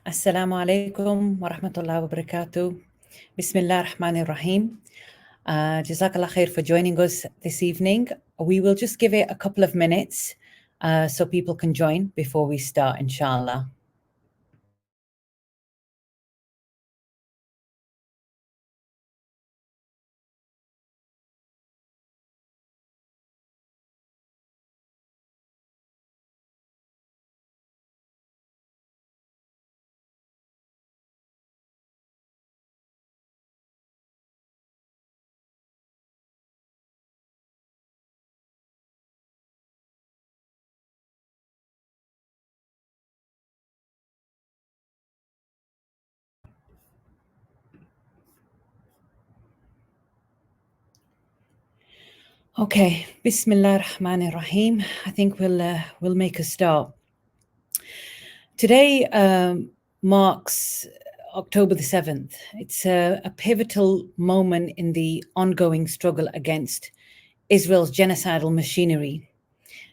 Assalamu alaikum wa rahmatullahi wa barakatuh. Bismillah ar-Rahman ar-Rahim. Jazakallah khair for joining us this evening. We will just give it a couple of minutes so people can join before we start, inshallah. Okay, Bismillah ar-Rahman ar-Rahim. I think we'll make a start. Today marks October the 7th. It's a pivotal moment in the ongoing struggle against Israel's genocidal machinery,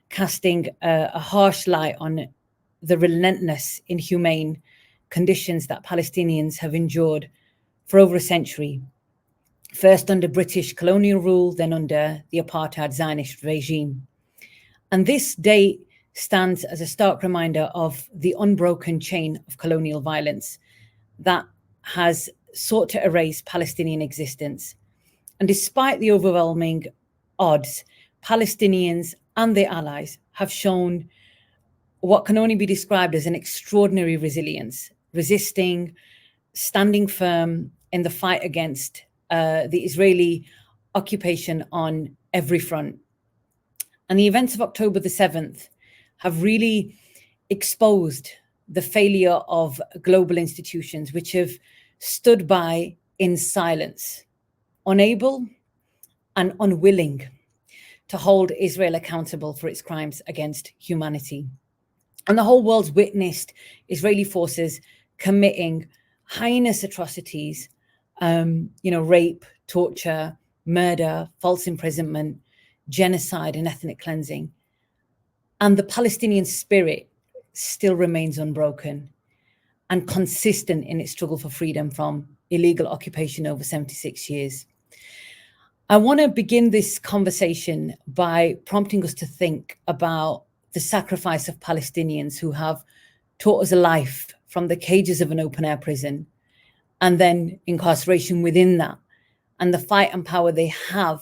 casting a harsh light on the relentless, inhumane conditions that Palestinians have endured for over a century, first under British colonial rule, then under the apartheid Zionist regime. And this day stands as a stark reminder of the unbroken chain of colonial violence that has sought to erase Palestinian existence. And despite the overwhelming odds, Palestinians and their allies have shown what can only be described as an extraordinary resilience, resisting, standing firm in the fight against the Israeli occupation on every front. And the events of October the 7th have really exposed the failure of global institutions, which have stood by in silence, unable and unwilling to hold Israel accountable for its crimes against humanity. And the whole world's witnessed Israeli forces committing heinous atrocities, rape, torture, murder, false imprisonment, genocide, and ethnic cleansing. And the Palestinian spirit still remains unbroken and consistent in its struggle for freedom from illegal occupation over 76 years. I want to begin this conversation by prompting us to think about the sacrifice of Palestinians who have taught us a life from the cages of an open-air prison and then incarceration within that, and the fight and power they have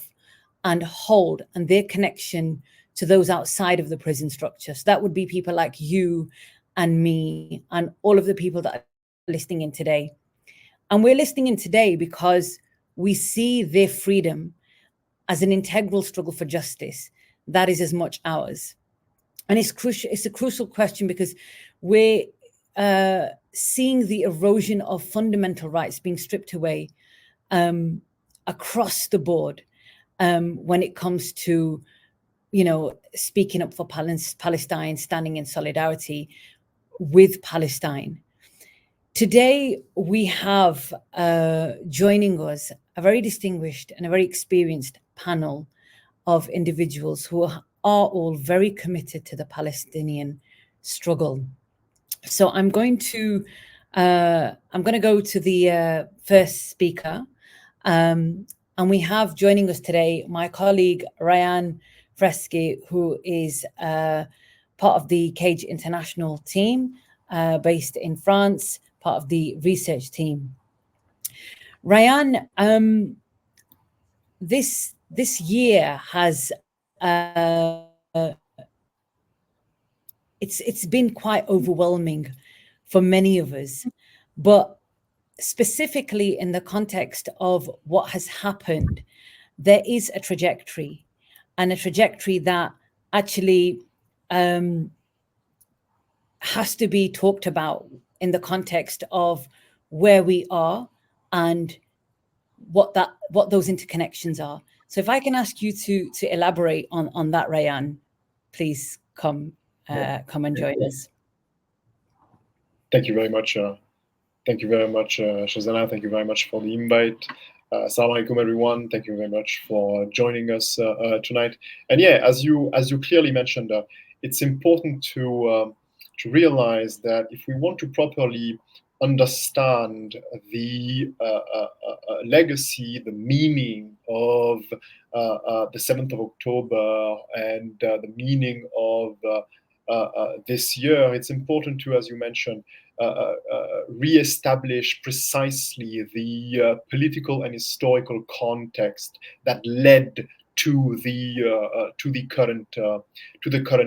and hold and their connection to those outside of the prison structure. So that would be people like you and me and all of the people that are listening in today. And we're listening in today because we see their freedom as an integral struggle for justice that is as much ours. And it's crucial. It's a crucial question because we're seeing the erosion of fundamental rights being stripped away across the board when it comes to, speaking up for Palestine, standing in solidarity with Palestine. Today, we have joining us a very distinguished and a very experienced panel of individuals who are all very committed to the Palestinian struggle. So I'm going to go to the first speaker, and we have joining us today my colleague Ryan Freschi, who is part of the Cage International team based in France, part of the research team. Ryan, this year has it's been quite overwhelming for many of us, but specifically in the context of what has happened, there is a trajectory, and a trajectory that actually has to be talked about in the context of where we are and what those interconnections are. So if I can ask you to elaborate on that, Ryan, please come and join us. Thank you very much. Shazana. Thank you very much for the invite. Assalamu alaikum, everyone. Thank you very much for joining us tonight. And yeah, as you clearly mentioned, it's important to realize that if we want to properly understand the legacy, the meaning of the 7th of October and the meaning of this year, it's important to, as you mentioned, re-establish precisely the political and historical context that led to the current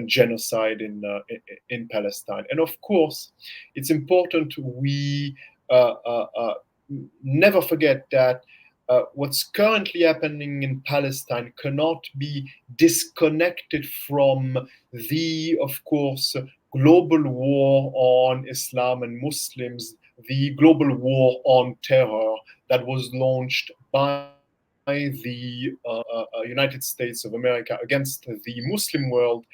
genocide in Palestine. And of course, it's important we never forget that what's currently happening in Palestine cannot be disconnected from the, of course, global war on Islam and Muslims, the global war on terror that was launched by the United States of America against the Muslim world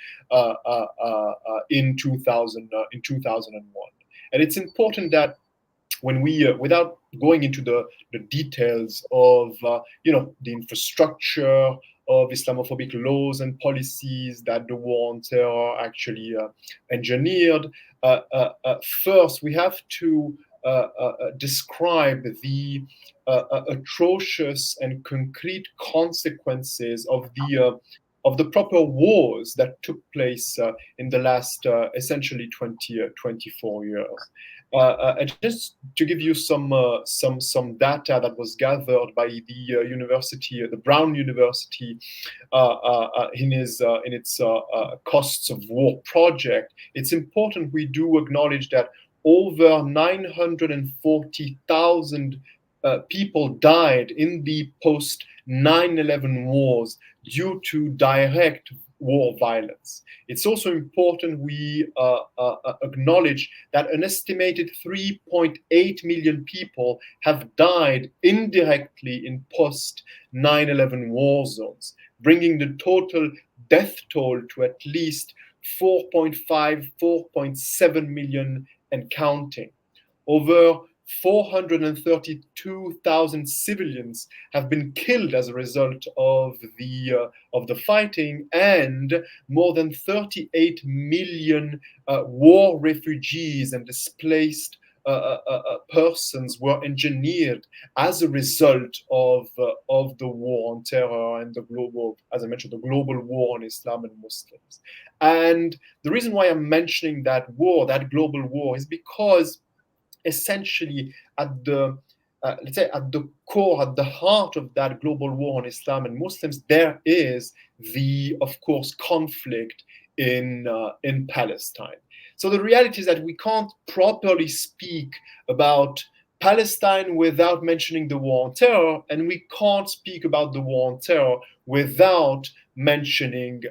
in 2001. And it's important that when we, without going into the details of, the infrastructure of Islamophobic laws and policies that the war on terror actually engineered, first we have to describe the atrocious and concrete consequences of the proper wars that took place in the last essentially 24 years. And just to give you some data that was gathered by the Brown University, in its costs of war project, it's important we do acknowledge that over 940,000 people died in the post 9/11 wars due to direct war violence. It's also important we acknowledge that an estimated 3.8 million people have died indirectly in post 9/11 war zones, bringing the total death toll to at least 4.5, 4.7 million and counting. Over 432,000 civilians have been killed as a result of the fighting, and more than 38 million war refugees and displaced persons were engineered as a result of the war on terror and the global, as I mentioned, the global war on Islam and Muslims. And the reason why I'm mentioning that war, that global war, is because essentially at the let's say at the core, at the heart of that global war on Islam and Muslims, there is the, of course, conflict in Palestine. So the reality is that we can't properly speak about Palestine without mentioning the war on terror, and we can't speak about the war on terror without mentioning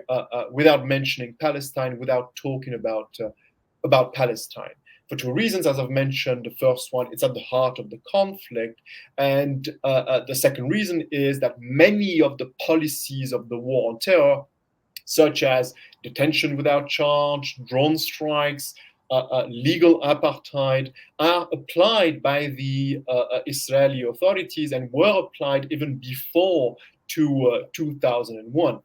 Palestine, without talking about Palestine. For two reasons, as I've mentioned. The first one, it's at the heart of the conflict. And the second reason is that many of the policies of the war on terror, such as detention without charge, drone strikes, legal apartheid, are applied by the Israeli authorities and were applied even before 2001.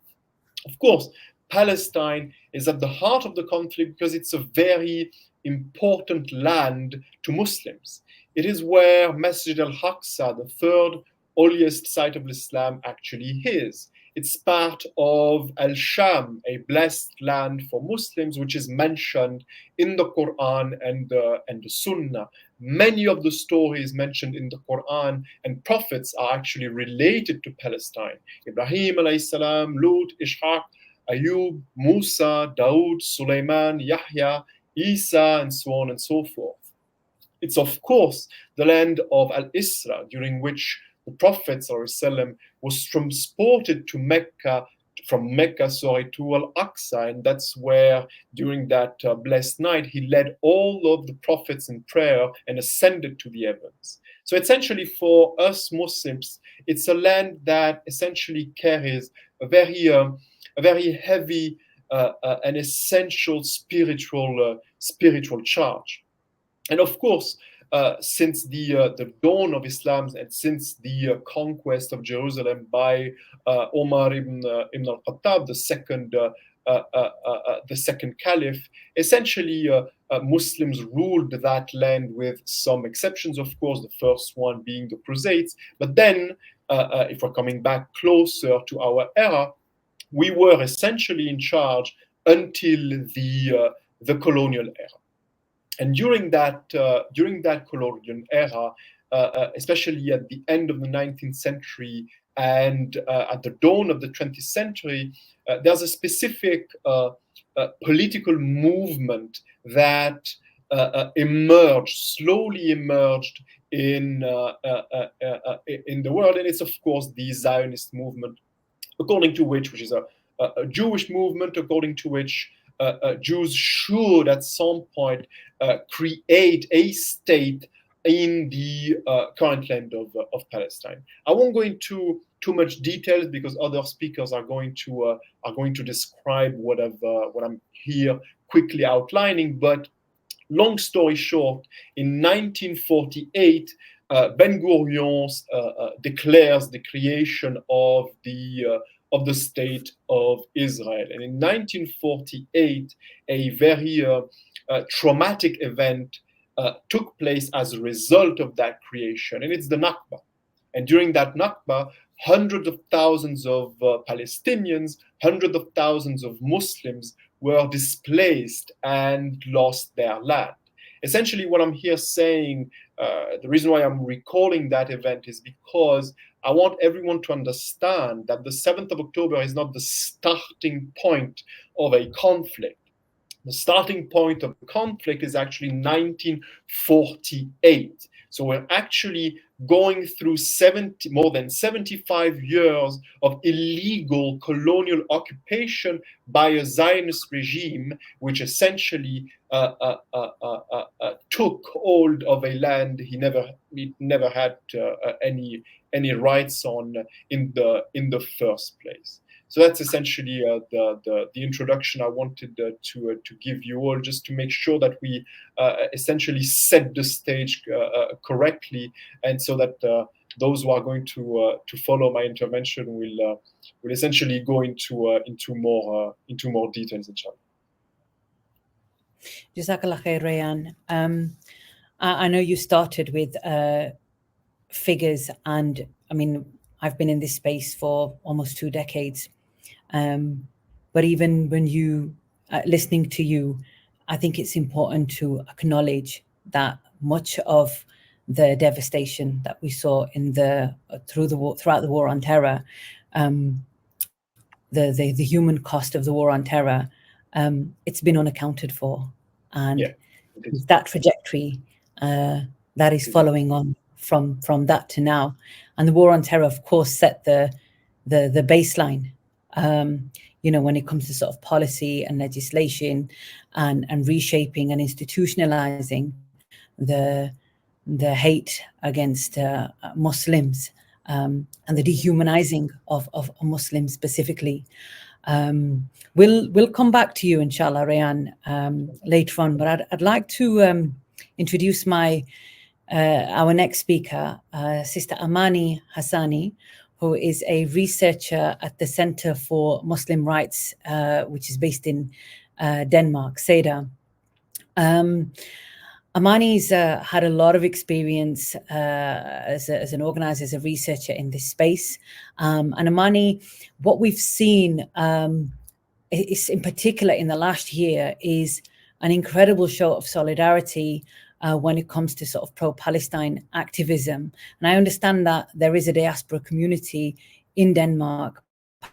Of course, Palestine is at the heart of the conflict because it's a very important land to Muslims. It is where Masjid al-Aqsa, the third holiest site of Islam, actually is. It's part of Al-Sham, a blessed land for Muslims, which is mentioned in the Quran and the Sunnah. Many of the stories mentioned in the Quran and prophets are actually related to Palestine. Ibrahim alayhi salam, Lut, Ishaq, Ayub, Musa, Dawood, Sulaiman, Yahya, Isa, and so on and so forth. It's, of course, the land of Al-Isra, during which the Prophet ﷺ was transported to Mecca, from Mecca to Al-Aqsa, and that's where, during that blessed night, he led all of the prophets in prayer and ascended to the heavens. So essentially, for us Muslims, it's a land that essentially carries a very heavy an essential spiritual charge. And of course, since the dawn of Islam and since the conquest of Jerusalem by Omar ibn al-Khattab, the second the second caliph, essentially Muslims ruled that land with some exceptions, of course, the first one being the Crusades. But then, if we're coming back closer to our era, we were essentially in charge until the colonial era. And during that colonial era, especially at the end of the 19th century and at the dawn of the 20th century, there's a specific political movement that slowly emerged in the world, and it's of course the Zionist movement, which is a Jewish movement, according to which Jews should at some point create a state in the current land of Palestine. I won't go into too much details because other speakers are going to describe what I'm here quickly outlining. But long story short, in 1948, Ben Gurion declares the creation of the state of Israel. And in 1948, a very traumatic event took place as a result of that creation, and it's the Nakba. And during that Nakba, hundreds of thousands of Palestinians, hundreds of thousands of Muslims were displaced and lost their land. Essentially, what I'm here saying, the reason why I'm recalling that event is because I want everyone to understand that the 7th of October is not the starting point of a conflict. The starting point of the conflict is actually 1948. So we're actually going through more than 75 years of illegal colonial occupation by a Zionist regime, which essentially took hold of a land he never had any rights on in the first place. So that's essentially the introduction I wanted to give you all, just to make sure that we essentially set the stage correctly, and so that those who are going to follow my intervention will essentially go into more details, inshallah. Jazakallah khair, Rayan. I know you started with figures, and I mean, I've been in this space for almost 2 decades. But even when listening to you, I think it's important to acknowledge that much of the devastation that we saw throughout the war on terror, the human cost of the war on terror, it's been unaccounted for, and that trajectory that is following on from that to now. And the war on terror, of course, set the baseline. When it comes to sort of policy and legislation and reshaping and institutionalizing the hate against Muslims and the dehumanizing of Muslims specifically. We'll come back to you, inshallah, Rayan, later on. But I'd like to introduce our next speaker, Sister Amani Hassani, who is a researcher at the Center for Muslim Rights, which is based in Denmark, CEDA. Amani's had a lot of experience as an organizer, as a researcher in this space. And Amani, what we've seen is, in particular in the last year, is an incredible show of solidarity when it comes to sort of pro-Palestine activism. And I understand that there is a diaspora community in Denmark,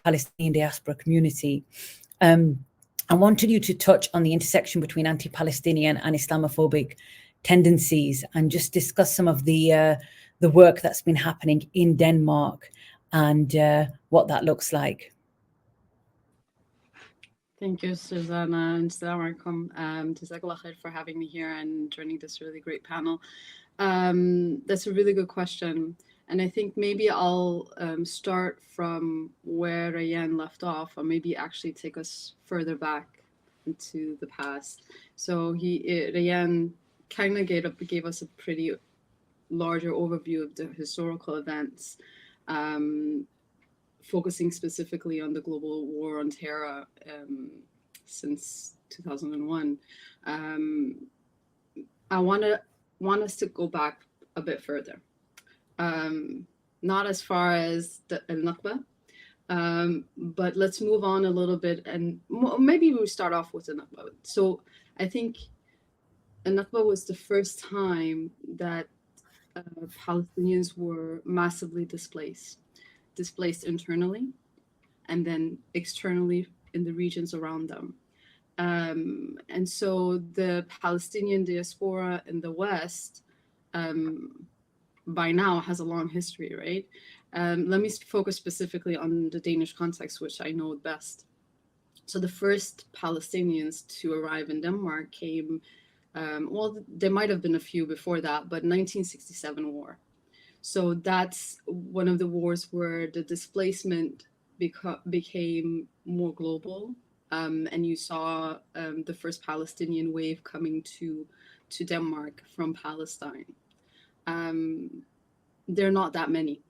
Palestinian diaspora community. I wanted you to touch on the intersection between anti-Palestinian and Islamophobic tendencies, and just discuss some of the work that's been happening in Denmark and what that looks like. Thank you, Susanna, and Assalamu alaikum. Jazakallah khair for having me here and joining this really great panel. That's a really good question. And I think maybe I'll start from where Rayan left off, or maybe actually take us further back into the past. So Rayan kind of gave us a pretty larger overview of the historical events, focusing specifically on the global war on terror since 2001. I want us to go back a bit further. Not as far as the Nakba, but let's move on a little bit, and maybe we'll start off with the Nakba. So I think Nakba was the first time that Palestinians were massively displaced internally and then externally in the regions around them. And so the Palestinian diaspora in the West by now has a long history, right? Let me focus specifically on the Danish context, which I know best. So the first Palestinians to arrive in Denmark came, well, there might have been a few before that, but 1967 war. So that's one of the wars where the displacement became more global. And you saw the first Palestinian wave coming to Denmark from Palestine. There are not that many.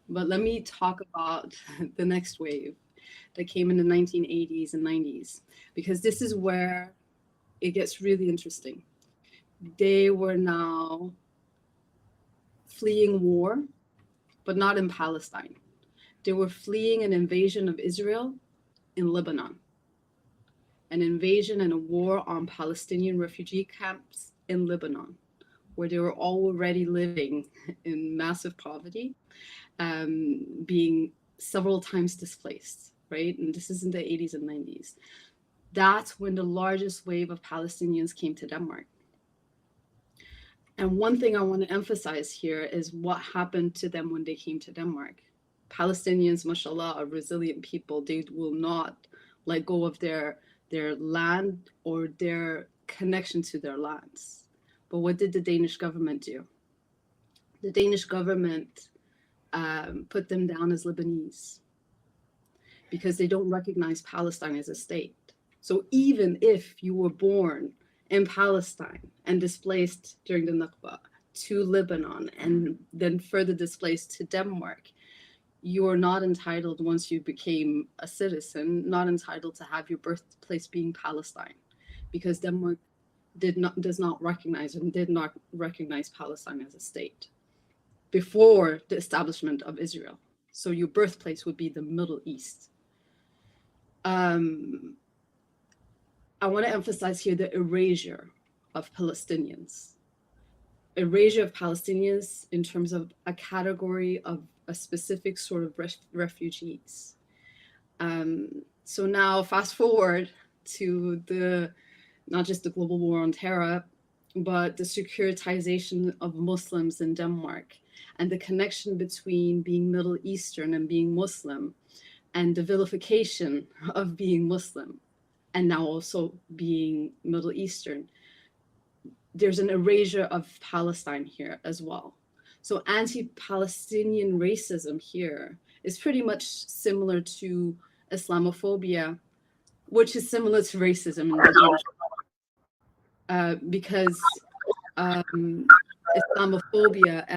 But let me talk about the next wave that came in the 1980s and 90s, because this is where it gets really interesting. They were now fleeing war, but not in Palestine. They were fleeing an invasion of Israel in Lebanon, an invasion and a war on Palestinian refugee camps in Lebanon, where they were already living in massive poverty, being several times displaced, right? And this is in the 80s and 90s. That's when the largest wave of Palestinians came to Denmark. And one thing I want to emphasize here is what happened to them when they came to Denmark. Palestinians, mashallah, are resilient people. They will not let go of their land or their connection to their lands. But what did the Danish government do? The Danish government put them down as Lebanese because they don't recognize Palestine as a state. So even if you were born in Palestine and displaced during the Nakba to Lebanon and then further displaced to Denmark, you are not entitled, once you became a citizen, not entitled to have your birthplace being Palestine, because Denmark does not recognize and did not recognize Palestine as a state before the establishment of Israel. So your birthplace would be the Middle East. I want to emphasize here the erasure of Palestinians. Erasure of Palestinians in terms of a category of a specific sort of refugees. So now fast forward to not just the global war on terror, but the securitization of Muslims in Denmark and the connection between being Middle Eastern and being Muslim and the vilification of being Muslim and now also being Middle Eastern. There's an erasure of Palestine here as well. So anti-Palestinian racism here is pretty much similar to Islamophobia, which is similar to racism in the because Islamophobia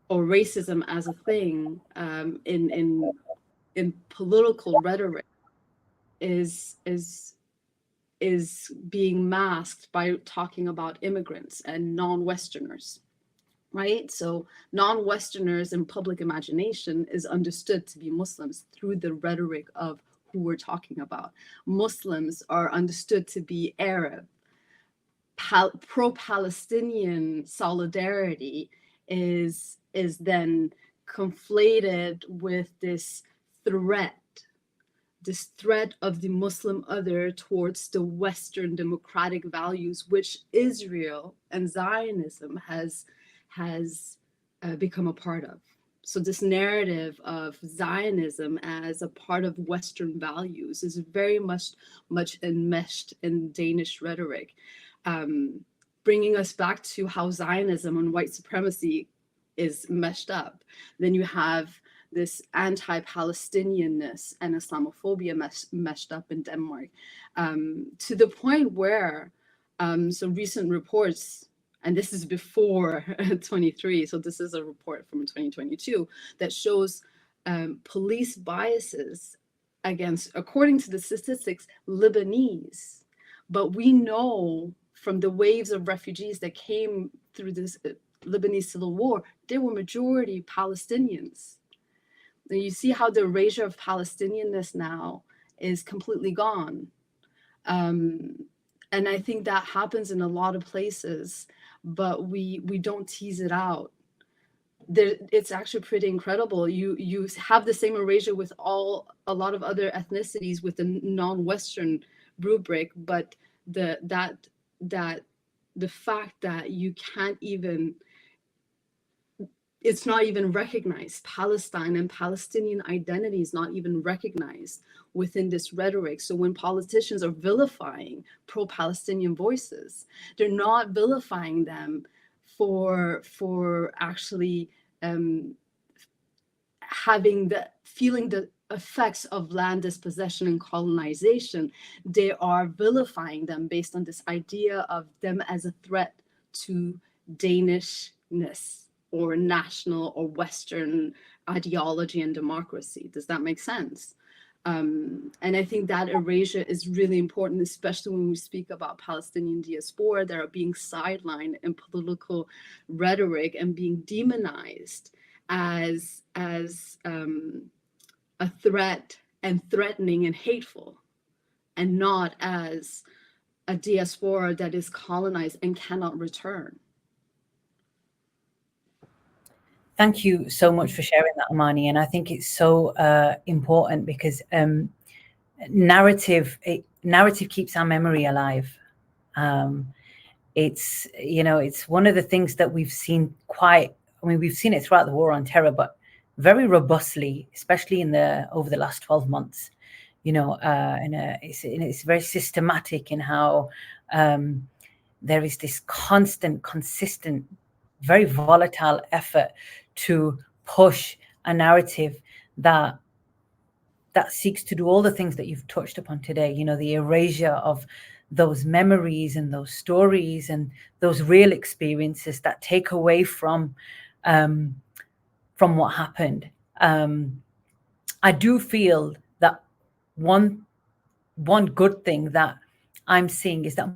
or racism as a thing in political rhetoric is being masked by talking about immigrants and non-Westerners, right? So non-Westerners in public imagination is understood to be Muslims through the rhetoric of who we're talking about. Muslims are understood to be Arab. Pro-Palestinian solidarity is then conflated with this threat of the Muslim other towards the Western democratic values, which Israel and Zionism has become a part of. So this narrative of Zionism as a part of Western values is very much enmeshed in Danish rhetoric, bringing us back to how Zionism and white supremacy is meshed up. Then you have this anti-Palestinianness and Islamophobia meshed up in Denmark, to the point where some recent reports, and this is before 23, so this is a report from 2022 that shows police biases against, according to the statistics, Lebanese. But we know from the waves of refugees that came through this Lebanese civil war, they were majority Palestinians. And you see how the erasure of Palestinianness now is completely gone. And I think that happens in a lot of places, but we don't tease it out. It's actually pretty incredible. You have the same erasure with a lot of other ethnicities with the non-Western rubric, but the fact that you can't even, it's not even recognized. Palestine and Palestinian identity is not even recognized within this rhetoric. So when politicians are vilifying pro-Palestinian voices, they're not vilifying them for actually feeling the effects of land dispossession and colonization. They are vilifying them based on this idea of them as a threat to Danishness or national or Western ideology and democracy. Does that make sense? And I think that erasure is really important, especially when we speak about Palestinian diaspora that are being sidelined in political rhetoric and being demonized as a threat and threatening and hateful, and not as a diaspora that is colonized and cannot return. Thank you so much for sharing that, Amani. And I think it's so important because narrative keeps our memory alive. It's, you know, it's one of the things that we've seen we've seen it throughout the war on terror, but very robustly, especially over the last 12 months. You know, and it's very systematic in how there is this constant, consistent, very volatile effort to push a narrative that seeks to do all the things that you've touched upon today. You know, the erasure of those memories and those stories and those real experiences that take away from what happened. I do feel that one good thing that I'm seeing is that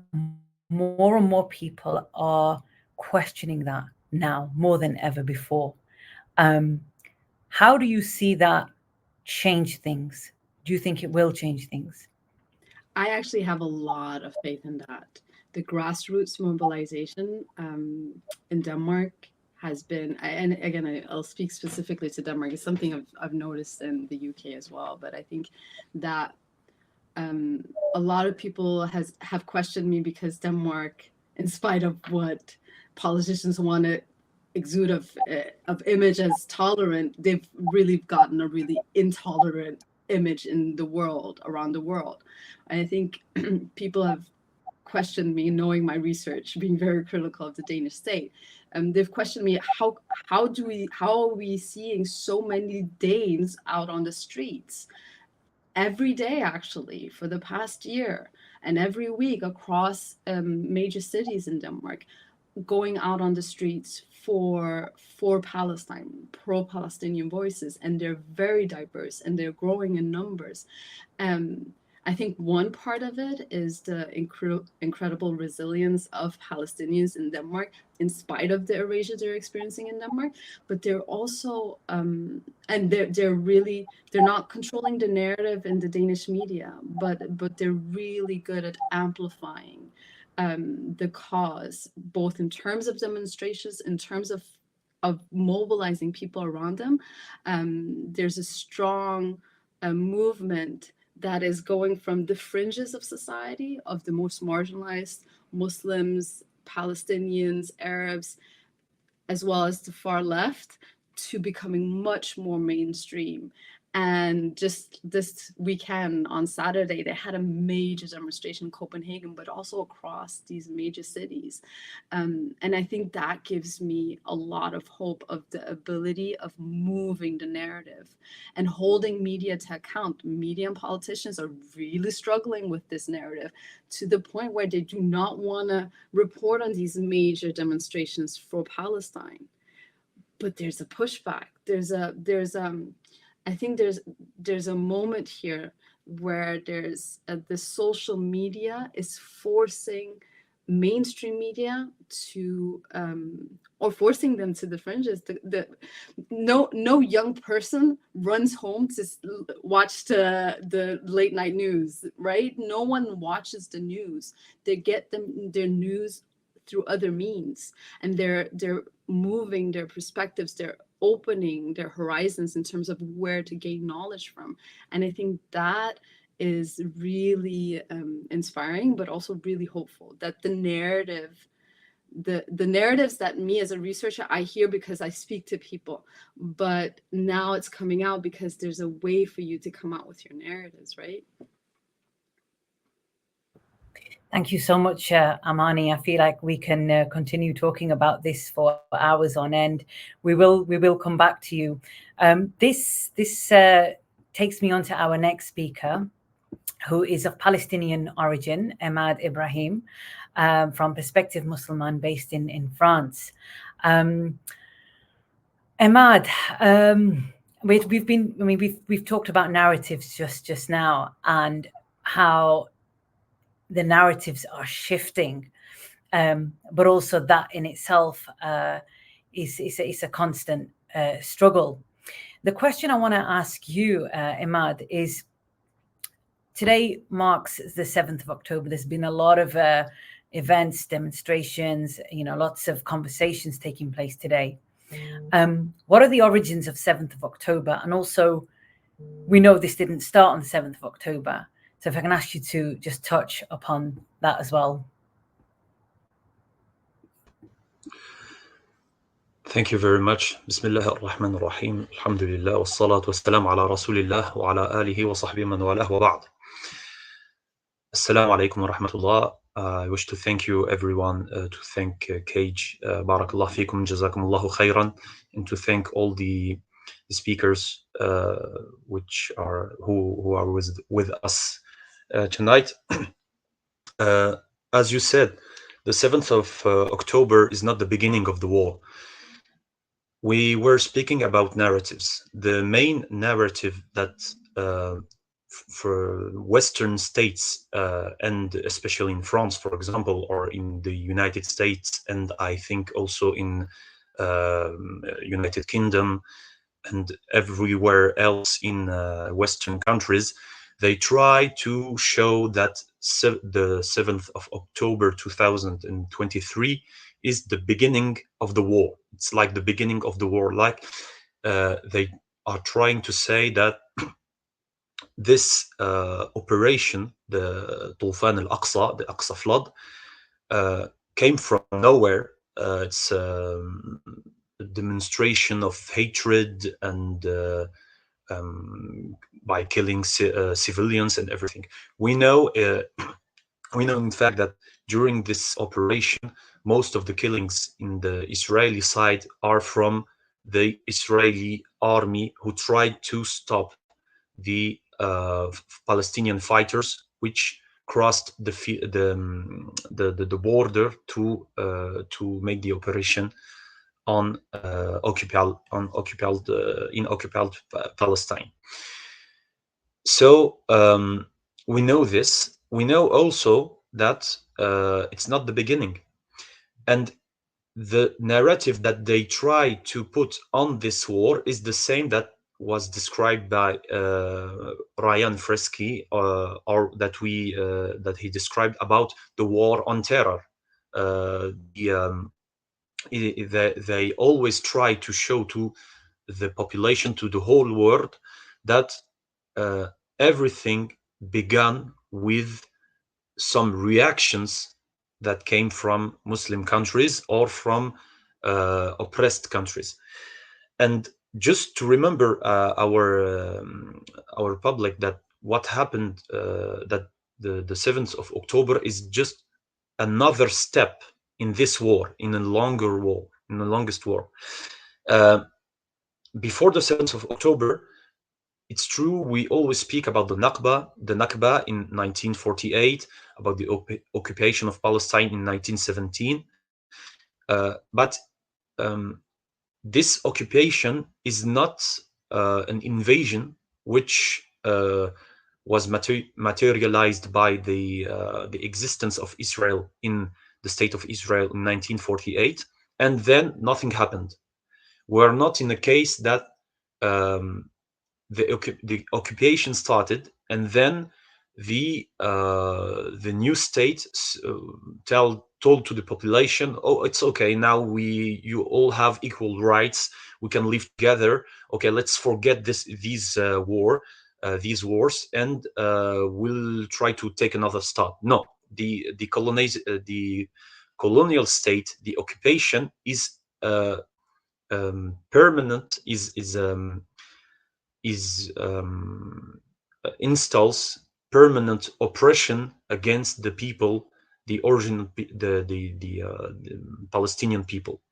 more and more people are questioning that now more than ever before. How do you see that change things? Do you think it will change things? I actually have a lot of faith in that. The grassroots mobilization in Denmark has been, and again, I'll speak specifically to Denmark, it's something I've noticed in the UK as well, but I think that a lot of people have questioned me because Denmark, in spite of what politicians want to exude of image as tolerant, they've really gotten a really intolerant image in the world, around the world. And I think people have questioned me, knowing my research, being very critical of the Danish state. They've questioned me, how are we seeing so many Danes out on the streets every day, actually, for the past year, and every week across major cities in Denmark, going out on the streets for Palestine, pro-Palestinian voices, and they're very diverse and they're growing in numbers. I think one part of it is the incredible resilience of Palestinians in Denmark, in spite of the erasure they're experiencing in Denmark. But they're also, and they're not controlling the narrative in the Danish media, but they're really good at amplifying the cause, both in terms of demonstrations, in terms of mobilizing people around them. There's a strong movement that is going from the fringes of society, of the most marginalized Muslims, Palestinians, Arabs, as well as the far left, to becoming much more mainstream. And just this weekend on Saturday, they had a major demonstration in Copenhagen, but also across these major cities. And I think that gives me a lot of hope of the ability of moving the narrative and holding media to account. Media and politicians are really struggling with this narrative, to the point where they do not want to report on these major demonstrations for Palestine. But there's a pushback. There's I think there's a moment here where there's the social media is forcing mainstream media to or forcing them to the fringes. No young person runs home to watch the late night news, right? No one watches the news. They get their news through other means, and they're moving their perspectives, they're opening their horizons in terms of where to gain knowledge from. And I think that is really inspiring, but also really hopeful that the narratives that me as a researcher, I hear because I speak to people, but now it's coming out because there's a way for you to come out with your narratives, right? Thank you so much, Amani. I feel like we can continue talking about this for hours on end. We will come back to you. This takes me on to our next speaker, who is of Palestinian origin, Emad Ibrahim, from Perspective Musliman, based in France. Emad, we've talked about narratives just now, and how the narratives are shifting, but also that in itself is a constant struggle. The question I want to ask you, Emad, is, today marks the 7th of October. There's been a lot of events, demonstrations, lots of conversations taking place today. What are the origins of 7th of October? And also, we know this didn't start on the 7th of October. So if I can ask you to just touch upon that as well. Thank you very much. Bismillah ar-Rahman ar-Rahim. Alhamdulillah wa salatu wa salam ala Rasulillah wa ala alihi wa sahbihi man walah wa ba'd. Assalamu alaikum wa rahmatullah. I wish to thank you, everyone, to thank Cage, barakallah fikum, jazakumullahu khairan, and to thank all the speakers who are with us tonight. As you said, the 7th of October is not the beginning of the war. We were speaking about narratives. The main narrative that for Western states, and especially in France, for example, or in the United States, and I think also in United Kingdom and everywhere else in Western countries, they try to show that the 7th of October 2023 is the beginning of the war. It's like the beginning of the war. Like they are trying to say that this operation, the Tufan al-Aqsa, the Aqsa flood, came from nowhere. It's a demonstration of hatred and by killing civilians and everything. We know in fact that during this operation, most of the killings in the Israeli side are from the Israeli army, who tried to stop the Palestinian fighters, which crossed the border to make the operation in occupied Palestine. So we know this. We know also that it's not the beginning, and the narrative that they try to put on this war is the same that was described by Ryan Fresky, or that he described about the war on terror. They always try to show to the population, to the whole world, that everything began with some reactions that came from Muslim countries or from oppressed countries. And just to remember our public, that what happened, that the 7th of October is just another step in this war, in a longer war, in the longest war. Before the 7th of October, it's true, we always speak about the Nakba in 1948, about the occupation of Palestine in 1917. But this occupation is not an invasion which was materialized by the existence of Israel in the state of Israel in 1948, and then nothing happened. We're not in a case that the occupation started and then the new state told to the population, oh, it's okay, now you all have equal rights, we can live together, okay, let's forget these wars, and we'll try to take another start. No, the colonial state, the occupation is permanent, installs permanent oppression against the people, the original, the Palestinian people.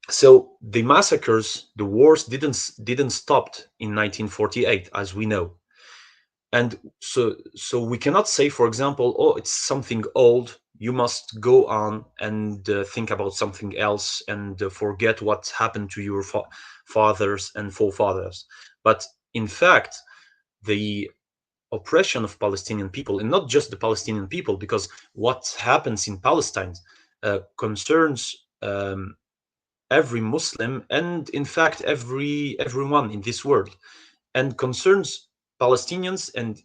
So the massacres, the wars didn't stop in 1948, as we know, and so we cannot say, for example, oh, it's something old, you must go on and think about something else and forget what happened to your fathers and forefathers. But in fact, the oppression of Palestinian people, and not just the Palestinian people, because what happens in Palestine concerns every Muslim, and in fact everyone in this world, and concerns Palestinians and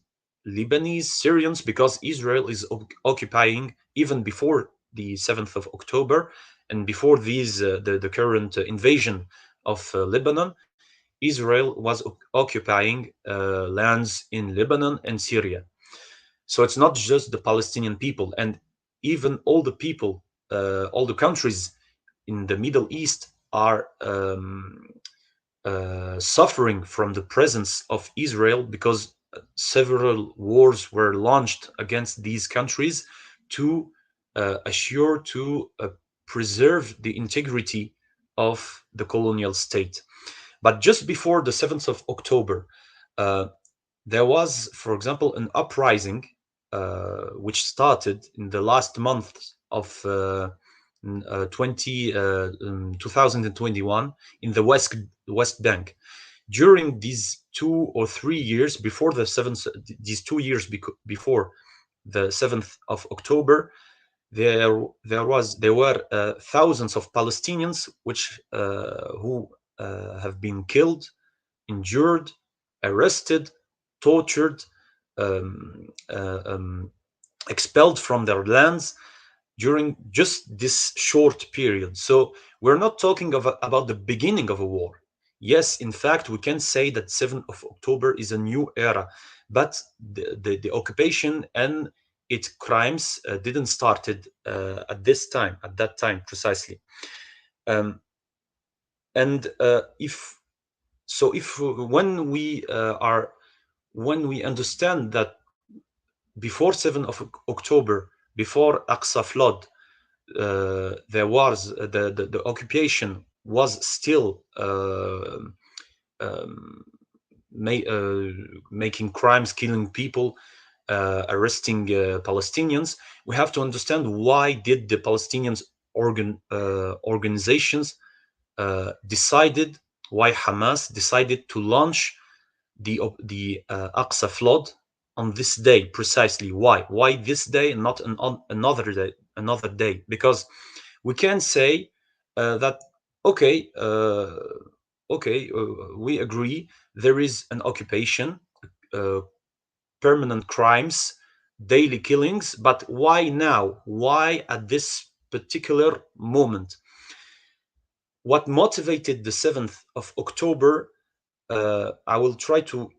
Lebanese, Syrians, because Israel is occupying even before the 7th of October and before the current invasion of Lebanon. Israel was occupying lands in Lebanon and Syria. So it's not just the Palestinian people, and even all the people, all the countries in the Middle East are suffering from the presence of Israel, because several wars were launched against these countries to assure to preserve the integrity of the colonial state. But just before the 7th of October, there was, for example, an uprising which started in the last month of 2021 in the West Bank. During these 2 or 3 years before the 7th, these 2 years before the 7th of October, there were thousands of Palestinians who have been killed, injured, arrested, tortured, expelled from their lands during just this short period. So we're not talking about the beginning of a war. Yes, in fact, we can say that 7th of October is a new era, but the occupation and its crimes didn't started at that time precisely. And if when we understand that before 7th of October, before Aqsa flood, there was the occupation was still making crimes, killing people, arresting Palestinians. We have to understand why did the Palestinians organizations decided, why Hamas decided to launch the Aqsa flood on this day precisely. Why this day and not another day? Because we can say that okay, we agree there is an occupation, permanent crimes, daily killings, but why now? Why at this particular moment? What motivated the 7th of October? I will try to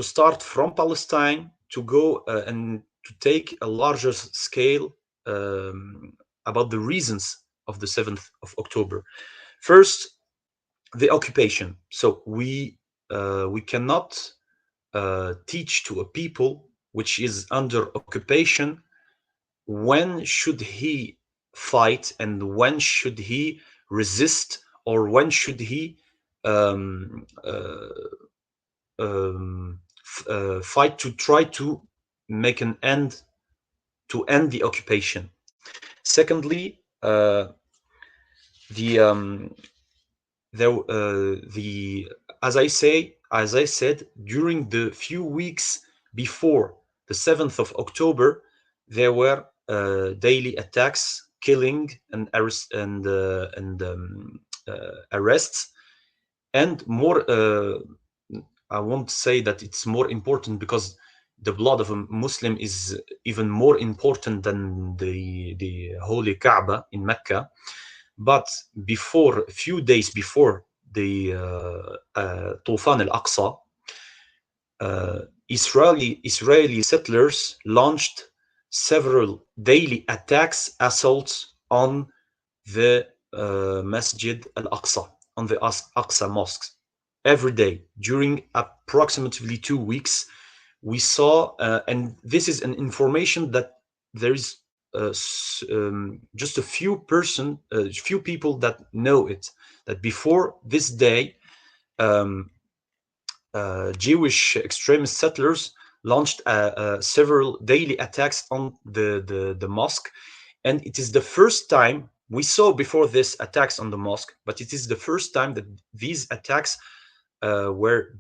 start from Palestine, to go and to take a larger scale about the reasons of the 7th of October. First, the occupation. So we cannot teach to a people which is under occupation when should he fight and when should he resist, or when should he fight to try to make an end, to end the occupation. Secondly, the as I said, during the few weeks before the 7th of October, there were daily attacks, killing, and arrests, and more. I won't say that it's more important, because the blood of a Muslim is even more important than the holy Kaaba in Mecca. But a few days before the Tufan al-Aqsa, Israeli settlers launched several daily assaults on the Masjid al-Aqsa, on the Aqsa mosques. Every day during approximately 2 weeks, we saw, and this is an information that there is just a few people that know it, that before this day, Jewish extremist settlers launched several daily attacks on the mosque, and it is the first time we saw before this attacks on the mosque, but it is the first time that these attacks were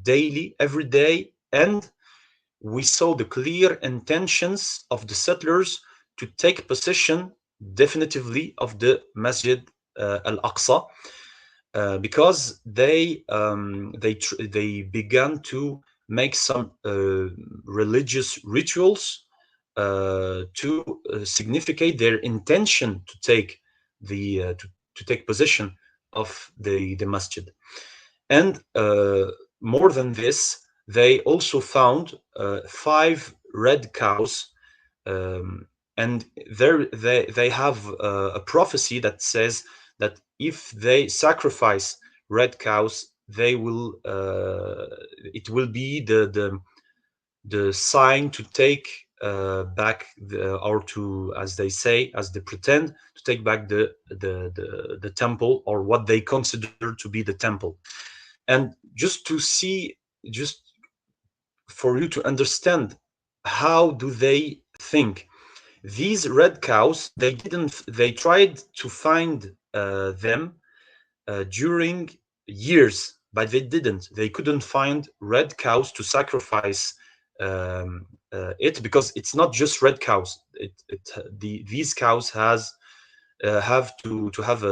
daily, every day, and we saw the clear intentions of the settlers to take possession definitively of the Masjid al-Aqsa, because they began to make some religious rituals to significate their intention to take to take possession of the masjid. And more than this, they also found 5 red cows, and they have a prophecy that says that if they sacrifice red cows, they will it will be the sign to take back or to, as they say, as they pretend, to take back the temple, or what they consider to be the temple. And just for you to understand how do they think, these red cows, they tried to find them during years, but they couldn't find red cows to sacrifice it, because it's not just red cows. These cows have to have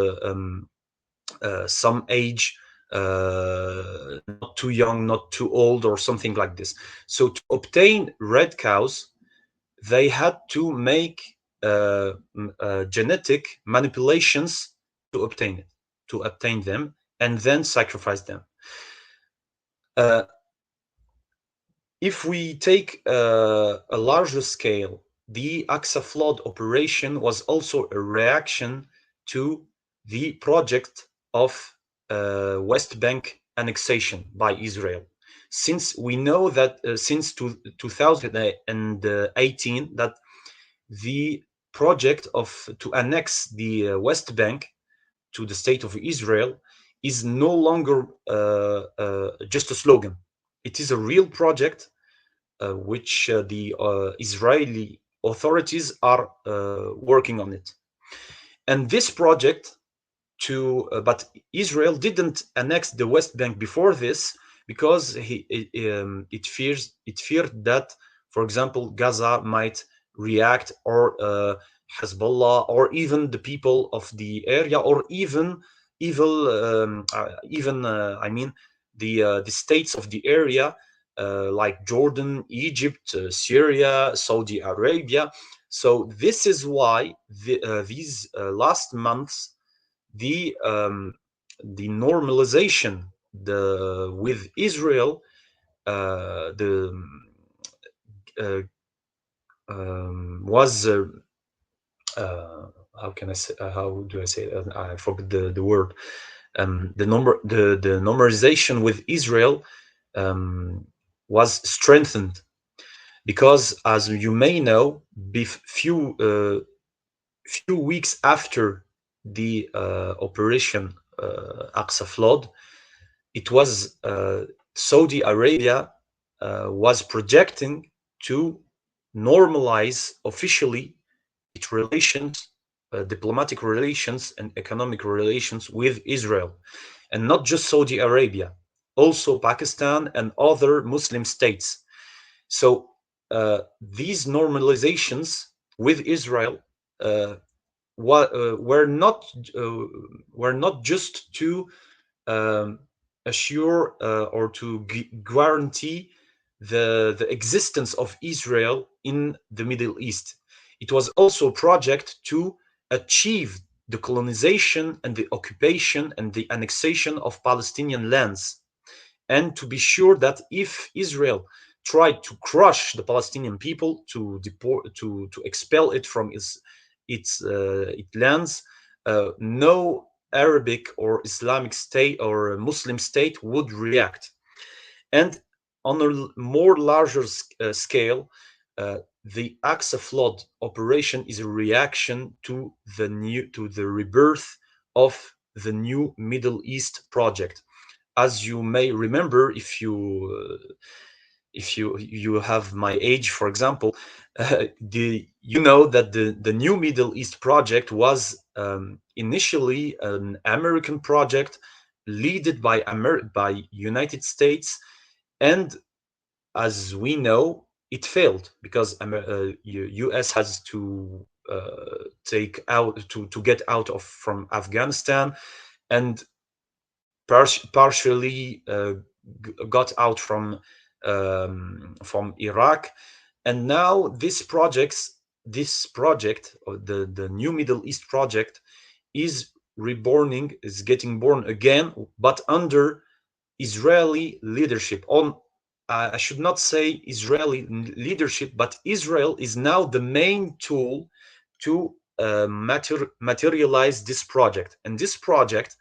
some age, not too young, not too old, or something like this. So to obtain red cows, they had to make genetic manipulations to obtain them, and then sacrifice them. If we take a larger scale, the Aqsa flood operation was also a reaction to the project of West Bank annexation by Israel. Since we know that since 2018 that the project to annex the West Bank to the state of Israel is no longer just a slogan. It is a real project which the Israeli authorities are working on it. And this project but Israel didn't annex the West Bank before this, because it feared that, for example, Gaza might react, or Hezbollah, or even the people of the area, or even the states of the area, like Jordan, Egypt, Syria, Saudi Arabia. So this is why these last months, the normalization with Israel, was how can I say? How do I say it? I forget the word. The normalization with Israel was strengthened, because, as you may know, few weeks after the operation Aqsa flood, it was Saudi Arabia was projecting to normalize officially its relations diplomatic relations and economic relations with Israel, and not just Saudi Arabia, also Pakistan and other Muslim states. So these normalizations with Israel were not just to assure or to guarantee the existence of Israel in the Middle East. It was also a project to achieve the colonization and the occupation and the annexation of Palestinian lands, and to be sure that if Israel tried to crush the Palestinian people, to deport, to expel it from its lands, no Arabic or Islamic state or Muslim state would react. And on a more larger scale, the Aqsa flood operation is a reaction to the rebirth of the new Middle East project. As you may remember, if you have my age, for example, you know that the new Middle East project was initially an American project, led by United States, and as we know, it failed because U.S. has to get out from Afghanistan, and partially got out from Iraq, and now this project, or the new Middle East project, is getting born again, but under Israeli leadership. I should not say Israeli leadership, but Israel is now the main tool to materialize this project. And this project,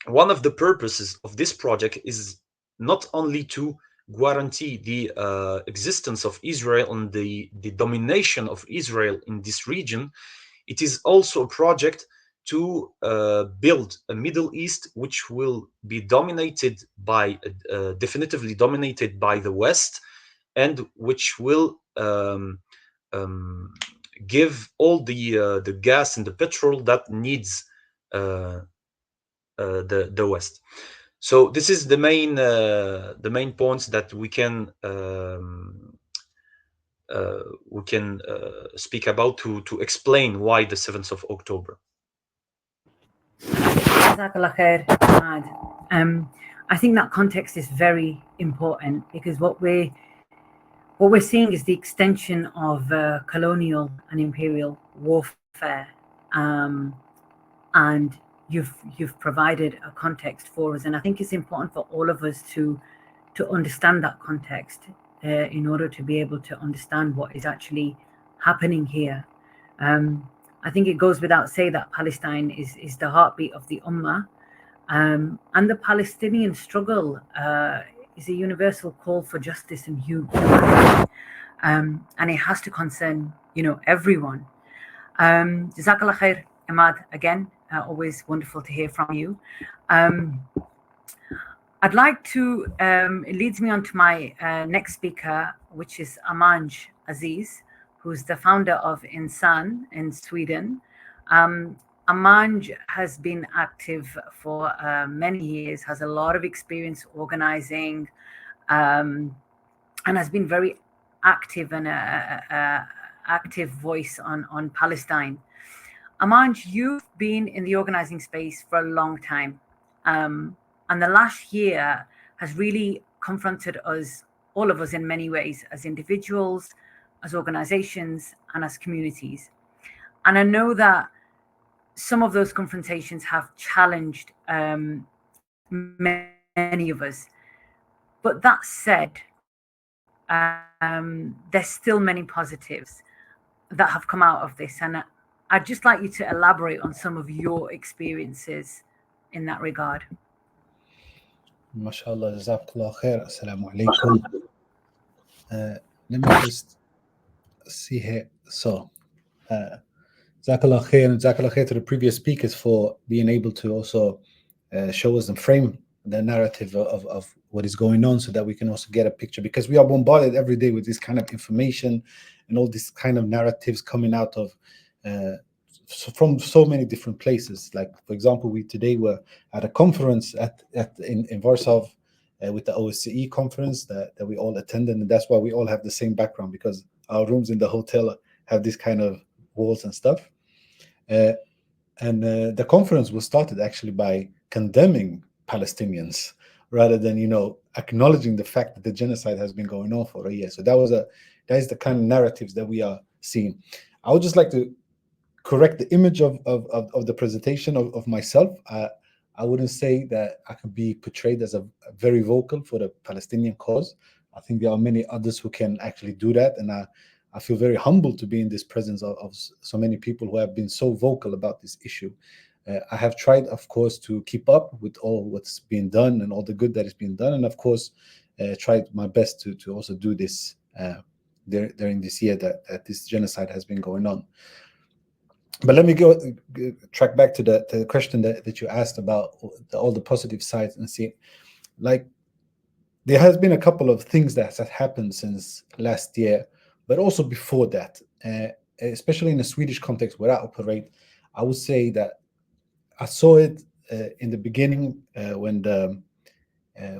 one of the purposes of this project is not only to guarantee the existence of Israel and the domination of Israel in this region. It is also a project to build a Middle East which will be definitively dominated by the West, and which will give all the gas and the petrol that needs the West. So this is the main points that we can speak about to explain why the 7th of October. I think that context is very important, because what we're seeing is the extension of colonial and imperial warfare, and you've provided a context for us, and I think it's important for all of us to understand that context in order to be able to understand what is actually happening here. I think it goes without saying that Palestine is the heartbeat of the Ummah, and the Palestinian struggle is a universal call for justice and humanity, and it has to concern, everyone. Jazakallah khair, Ahmad, again. Always wonderful to hear from you. I'd like to, it leads me on to my next speaker, which is Amanj Aziz, who's the founder of Insan in Sweden. Amanj has been active for many years, has a lot of experience organizing, and has been very active and active voice on Palestine. Amanj, you've been in the organizing space for a long time, and the last year has really confronted us, all of us, in many ways, as individuals, as organizations, and as communities. And I know that some of those confrontations have challenged many of us. But that said, there's still many positives that have come out of this, and I'd just like you to elaborate on some of your experiences in that regard. MashaAllah, Jazakallah khair. Assalamu alaikum. Let me just see here. So, Jazakallah khair, and Jazakallah khair to the previous speakers for being able to also show us and frame the narrative of what is going on, so that we can also get a picture, because we are bombarded every day with this kind of information and all these kind of narratives coming out of from so many different places. Like, for example, we today were at a conference in Warsaw with the OSCE conference that we all attended, and that's why we all have the same background, because our rooms in the hotel have this kind of walls and stuff. And the conference was started actually by condemning Palestinians rather than, acknowledging the fact that the genocide has been going on for a year. So that is the kind of narratives that we are seeing. I would just like to correct the image of the presentation of myself. I wouldn't say that I can be portrayed as a very vocal for the Palestinian cause. I think there are many others who can actually do that, and I feel very humbled to be in this presence of so many people who have been so vocal about this issue. I have tried, of course, to keep up with all what's being done and all the good that is being done, and of course, tried my best to also do this during this year that this genocide has been going on. But let me track back to the question that you asked about all the positive sides and see, like, there has been a couple of things that have happened since last year, but also before that, especially in the Swedish context where I operate. I would say that I saw it in the beginning when the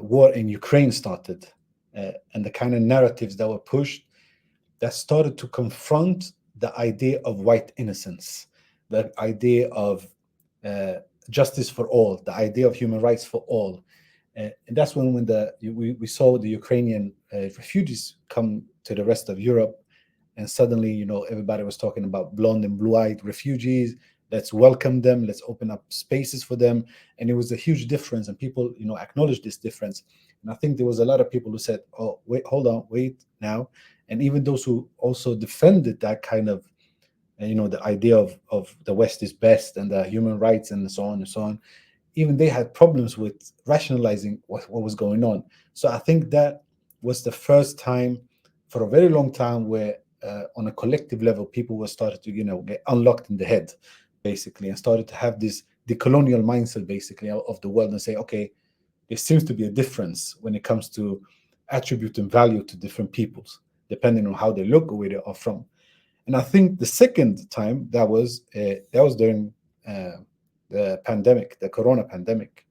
war in Ukraine started, and the kind of narratives that were pushed that started to confront the idea of white innocence, the idea of justice for all, the idea of human rights for all. And that's when we saw the Ukrainian refugees come to the rest of Europe, and suddenly, everybody was talking about blonde and blue-eyed refugees. Let's welcome them. Let's open up spaces for them. And it was a huge difference, and people, acknowledged this difference. And I think there was a lot of people who said, "Oh, wait, hold on, wait now." And even those who also defended that kind of, the idea of the West is best and the human rights and so on and so on, even they had problems with rationalizing what was going on. So I think that was the first time for a very long time where on a collective level, people were started to, get unlocked in the head, basically, and started to have this decolonial mindset, basically, of the world, and say, okay, there seems to be a difference when it comes to attributing value to different peoples, depending on how they look or where they are from. And I think the second time that was during the pandemic, the Corona pandemic.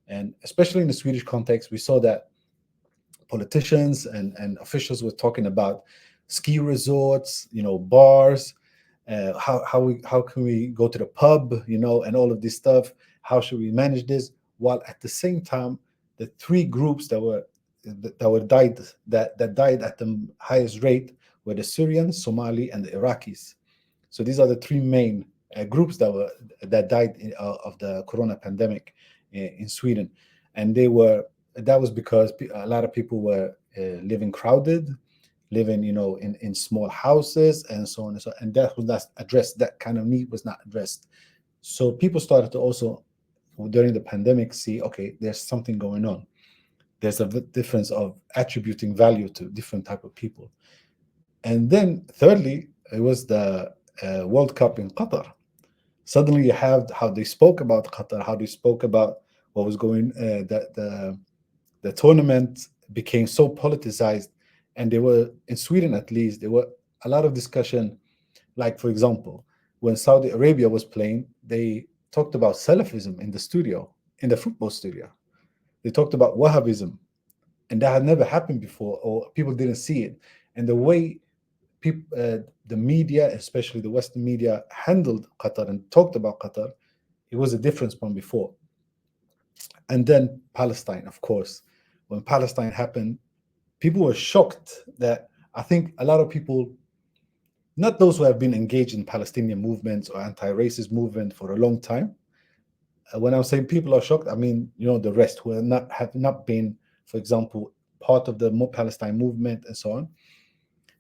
And especially in the Swedish context, we saw that politicians and officials were talking about ski resorts, bars, how can we go to the pub, and all of this stuff. How should we manage this? While at the same time, the three groups that died at the highest rate were the Syrians, Somali, and the Iraqis. So these are the three main groups that died of the Corona pandemic in Sweden, and that was because a lot of people were living crowded, living in small houses and so on and so on, and that was not addressed. That kind of need was not addressed. So people started to also, during the pandemic, see, okay, there's something going on. There's a difference of attributing value to different type of people. And then thirdly, it was the World Cup in Qatar. Suddenly you have how they spoke about Qatar, how they spoke about what was going, the tournament became so politicized. And there were, in Sweden at least, there were a lot of discussion. Like, for example, when Saudi Arabia was playing, they talked about Salafism in the football studio. They talked about Wahhabism, and that had never happened before, or people didn't see it. And the way the media, especially the Western media, handled Qatar and talked about Qatar, it was a difference from before. And then Palestine, of course. When Palestine happened, people were shocked that, I think a lot of people, not those who have been engaged in Palestinian movements or anti-racist movement for a long time. When I'm saying people are shocked, I mean, the rest who have not been, for example, part of the Palestine movement and so on.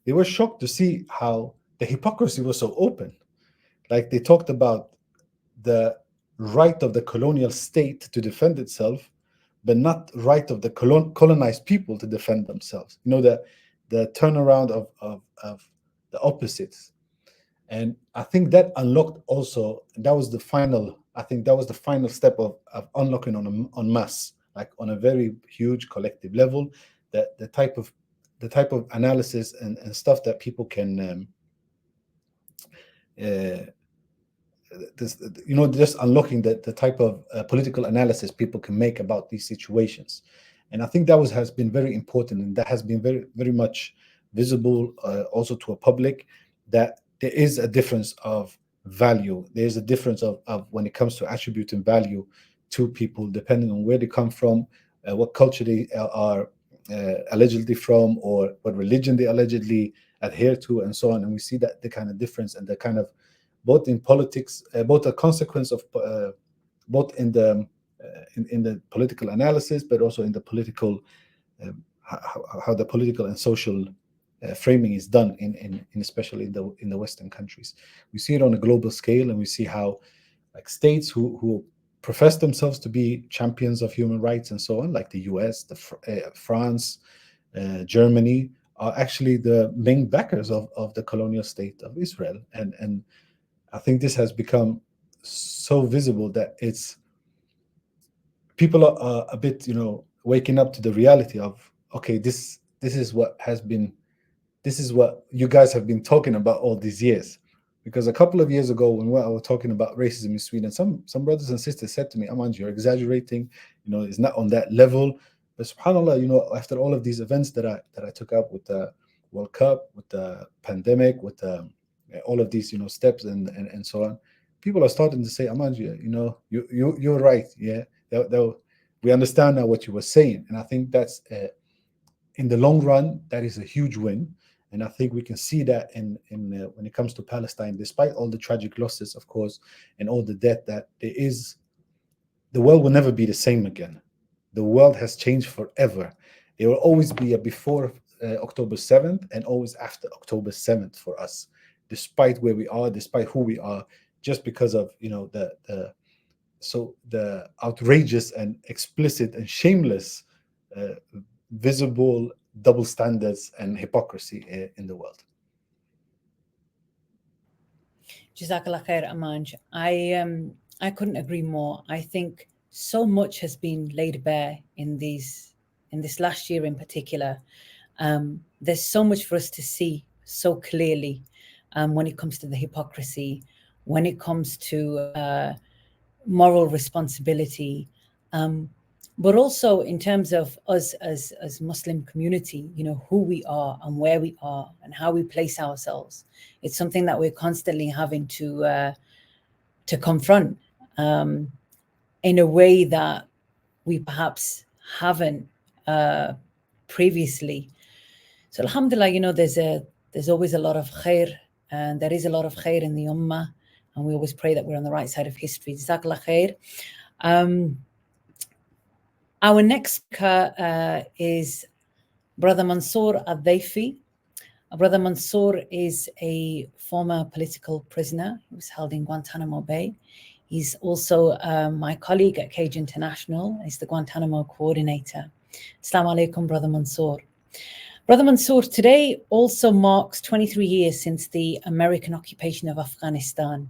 They were shocked to see how the hypocrisy was so open. Like, they talked about the right of the colonial state to defend itself, but not right of the colonized people to defend themselves. The turnaround of the opposites. And I think that unlocked also, that was the final step of unlocking en masse, like on a very huge collective level, that the type of analysis and stuff that people can this, just unlocking the type of political analysis people can make about these situations. And I think that has been very important, and that has been very, very much visible also to a public, that there is a difference of value. There's a difference of when it comes to attributing value to people, depending on where they come from, what culture they are allegedly from, or what religion they allegedly adhere to, and so on. And we see that the kind of difference, and the kind of, both in politics, both a consequence of both in the political analysis, but also in the political how the political and social framing is done in especially in the Western countries. We see it on a global scale, and we see how, like, states who profess themselves to be champions of human rights and so on, like the US, France, Germany, are actually the main backers of the colonial state of Israel. And I think this has become so visible that people are a bit, waking up to the reality of, okay, this is what you guys have been talking about all these years. Because a couple of years ago, when I was talking about racism in Sweden, some brothers and sisters said to me, "Aman, you're exaggerating. It's not on that level." But subhanallah, after all of these events that I took up with the World Cup, with the pandemic, with all of these steps and so on, people are starting to say, "Aman, you're right. Yeah, we understand now what you were saying." And I think that's in the long run, that is a huge win. And I think we can see that in when it comes to Palestine, despite all the tragic losses, of course, and all the death, that there is, the world will never be the same again. The world has changed forever. There will always be a before October 7th and always after October 7th for us, despite where we are, despite who we are, just because of the outrageous and explicit and shameless visible double standards and hypocrisy in the world. Jazakallah khair, Amanj. I couldn't agree more. I think so much has been laid bare in this last year in particular. There's so much for us to see so clearly when it comes to the hypocrisy, when it comes to moral responsibility, but also in terms of us as Muslim community, who we are and where we are and how we place ourselves. It's something that we're constantly having to confront in a way that we perhaps haven't previously. So alhamdulillah, there's always a lot of khair, and there is a lot of khair in the ummah, and we always pray that we're on the right side of history. Jazakallah khair. Our next speaker is Brother Mansour Al-Dhaifi. Brother Mansour is a former political prisoner. He was held in Guantanamo Bay. He's also my colleague at Cage International. He's the Guantanamo coordinator. Assalamu alaikum, Brother Mansour. Brother Mansour, today also marks 23 years since the American occupation of Afghanistan.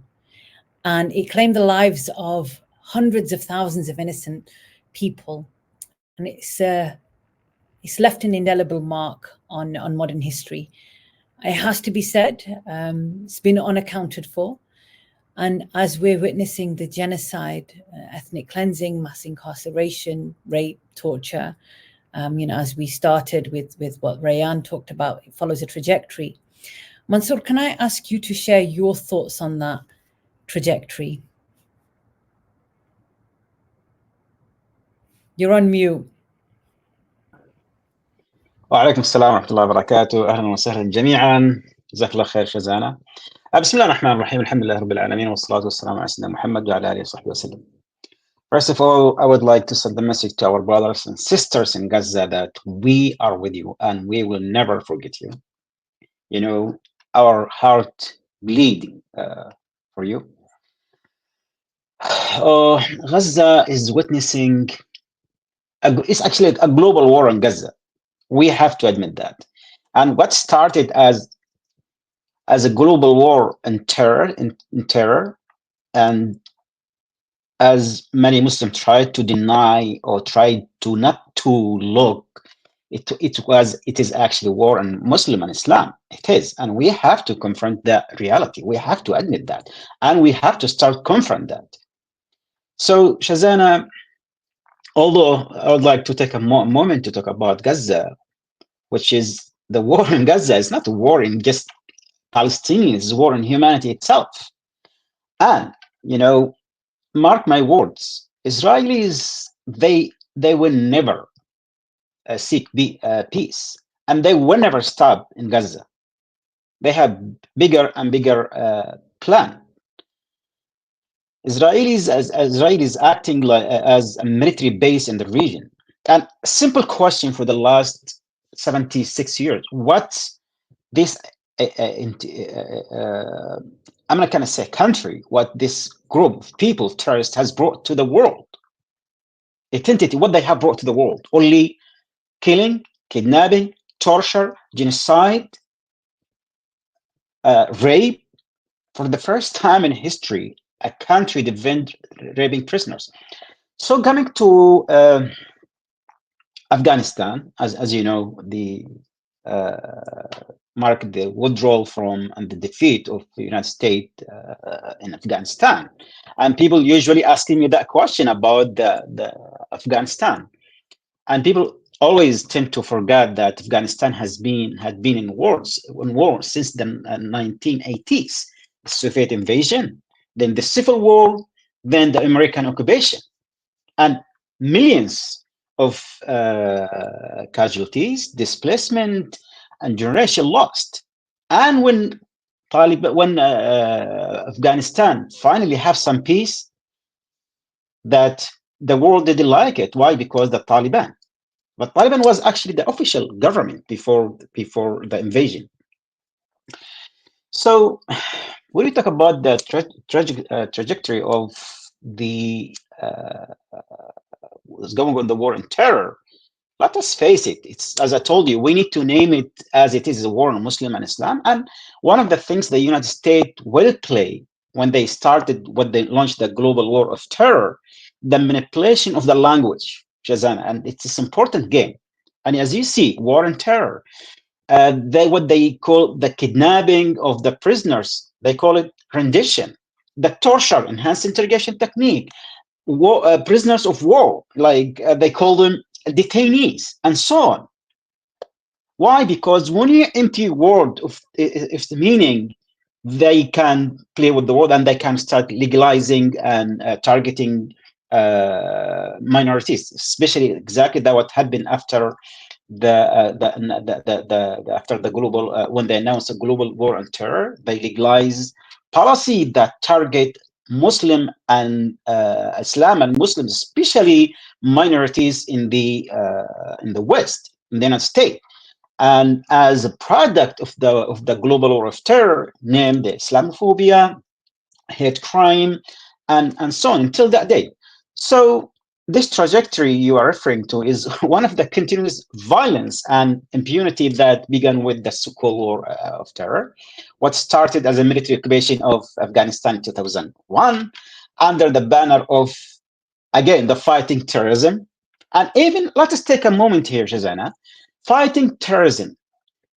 And it claimed the lives of hundreds of thousands of innocent people. And it's left an indelible mark on modern history. It has to be said, it's been unaccounted for. And as we're witnessing the genocide, ethnic cleansing, mass incarceration, rape, torture, as we started with what Rayan talked about, it follows a trajectory. Mansour, can I ask you to share your thoughts on that trajectory? You're on mute. وعليكم السلام ورحمة الله وبركاته. أهلا وسهلا جميعا. جزاك الله خير شزانة. بسم الله الرحمن الرحيم. الحمد لله رب العالمين والصلاة والسلام على سيدنا محمد وعلى آله وصحبه وسلم. First of all, I would like to send the message to our brothers and sisters in Gaza that we are with you and we will never forget you. Our heart bleeding for you. Gaza is witnessing, it's actually a global war on Gaza. We have to admit that. And what started as a global war in terror, and as many Muslims tried to deny or tried to not to look It is actually war on Muslim and Islam. It is, and we have to confront that reality. We have to admit that, and we have to start confront that. So, Shazana, although I would like to take a moment to talk about Gaza, which is the war in Gaza is not a war in just Palestinians, it's a war in humanity itself. And, mark my words, Israelis, they will never seek peace, and they will never stop in Gaza. They have bigger and bigger plan. Israelis acting like as a military base in the region. And a simple question for the last 76 years: what's this? I'm not gonna say country. What this group of people, terrorists, has brought to the world? Entity. What they have brought to the world? Only killing, kidnapping, torture, genocide, rape. For the first time in history, a country defend raping prisoners. So coming to Afghanistan, as you know, the marked the withdrawal from and the defeat of the United States in Afghanistan, and people usually asking me that question about the Afghanistan, and people always tend to forget that Afghanistan had been in war since the 1980s. The Soviet invasion, then the Civil War, then the American occupation, and millions of casualties, displacement, and generation lost. And when Afghanistan finally have some peace, that the world didn't like it. Why? Because the Taliban. But Taliban was actually the official government before the invasion. So when we talk about the trajectory of the what's going on, the war on terror, let us face it. It's, as I told you, we need to name it as it is, a war on Muslim and Islam. And one of the things the United States will play when they launched the global war of terror, the manipulation of the language, Shazana, and it's this important game. And as you see, war on terror, what they call the kidnapping of the prisoners, they call it rendition. The torture, enhanced interrogation technique, prisoners of war, like they call them detainees, and so on. Why? Because when you empty word of the meaning, they can play with the word and they can start legalizing and targeting minorities, especially exactly that what happened after after the global when they announced a global war on terror. They legalized policy that target Muslim and Islam and Muslims, especially minorities in the West, in the United States. And as a product of the global war of terror, named Islamophobia, hate crime, and so on until that day. So this trajectory you are referring to is one of the continuous violence and impunity that began with the so-called war of terror. What started as a military occupation of Afghanistan in 2001, under the banner of, again, the fighting terrorism. And even, let us take a moment here, Shazana, fighting terrorism.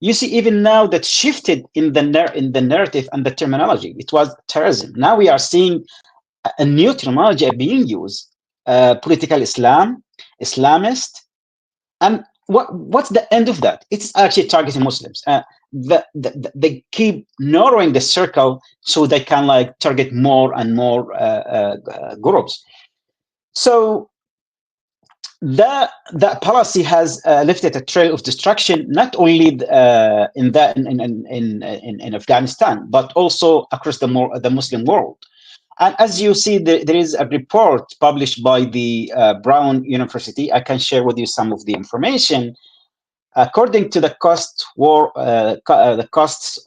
You see, even now that shifted in the narrative and the terminology. It was terrorism. Now we are seeing a new terminology being used, political Islam, Islamist, and what's the end of that? It's actually targeting Muslims. They keep narrowing the circle so they can like target more and more groups. So that policy has lifted a trail of destruction, not only in Afghanistan, but also across the Muslim world. And as you see, there is a report published by the Brown University. I can share with you some of the information. According to the costs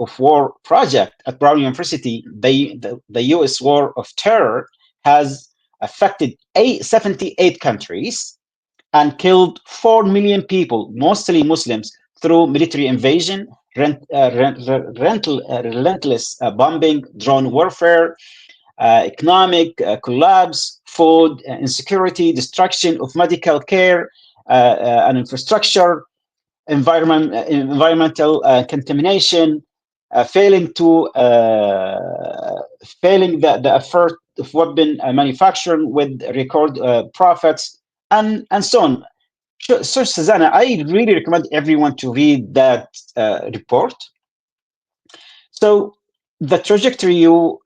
of war project at Brown University, the U.S. war of terror has affected 78 countries and killed 4 million people, mostly Muslims, through military invasion, relentless bombing, drone warfare, economic collapse, food insecurity, destruction of medical care and infrastructure, environmental contamination, failing the effort of weapon manufacturing with record profits, and so on. So Susanna, I really recommend everyone to read that report. So the trajectory you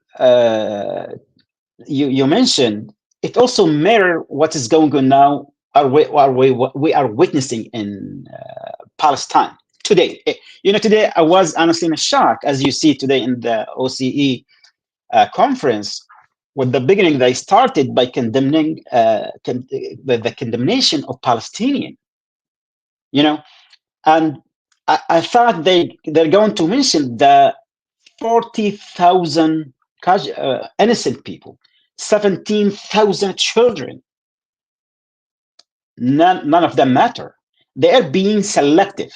mentioned, it also mirror what is going on now. We are witnessing in Palestine today. Today I was honestly in a shock, as you see today in the OCE conference. With the beginning, they started by condemning the condemnation of Palestinian. And I thought they're going to mention the 40,000 innocent people, 17,000 children. None of them matter. They are being selective,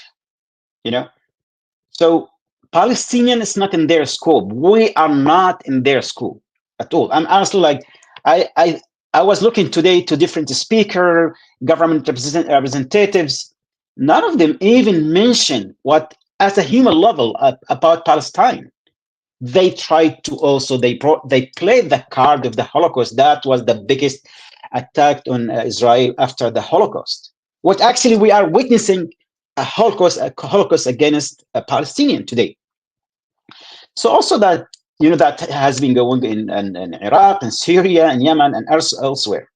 So Palestinian is not in their scope. We are not in their scope at all. I'm honestly like, I was looking today to different speaker, government representatives. None of them even mention what, at a human level, about Palestine. They tried to also, they played the card of the Holocaust. That was the biggest attack on Israel after the Holocaust. What actually we are witnessing a Holocaust against a Palestinian today. So also that, that has been going in Iraq and Syria and Yemen and elsewhere.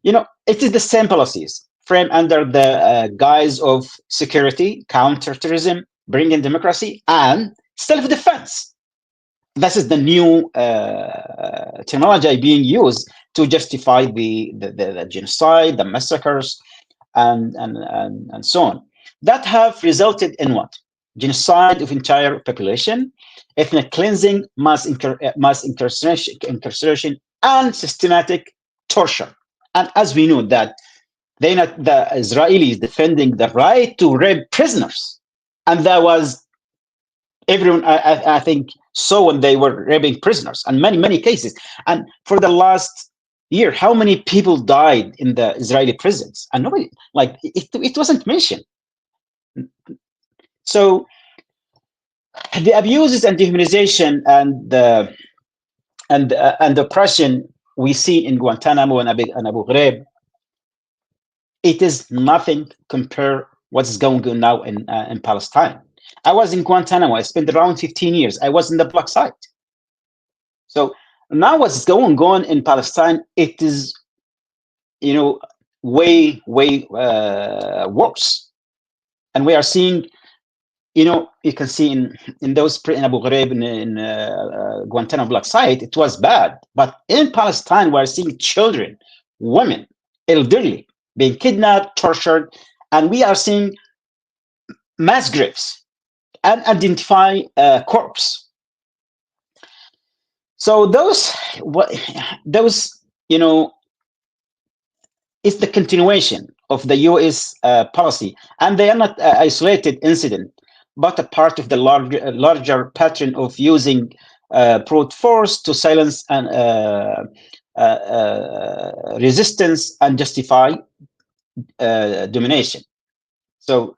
It is the same policies framed under the guise of security, counterterrorism, bringing democracy, and self-defense. This is the new terminology being used to justify the genocide, the massacres, and so on. That have resulted in what? Genocide of entire population, ethnic cleansing, mass incarceration, and systematic torture. And as we know that the Israelis defending the right to rape prisoners, and that was everyone I think saw when they were raping prisoners, and many cases. And for the last year, how many people died in the Israeli prisons? And nobody, like, it wasn't mentioned. So the abuses and dehumanization and oppression we see in Guantanamo and Abu Ghraib, it is nothing compared what's going on now in Palestine. I was in Guantanamo. I spent around 15 years. I was in the black site. So now what's going on in Palestine, it is, way worse. And we are seeing, you can see in those in Abu Ghraib, in Guantanamo black site, it was bad. But in Palestine, we are seeing children, women, elderly being kidnapped, tortured, and we are seeing mass graves and identify corpse. So those, it's the continuation of the U.S. policy, and they are not isolated incident, but a part of the larger pattern of using brute force to silence and resistance and justify domination. So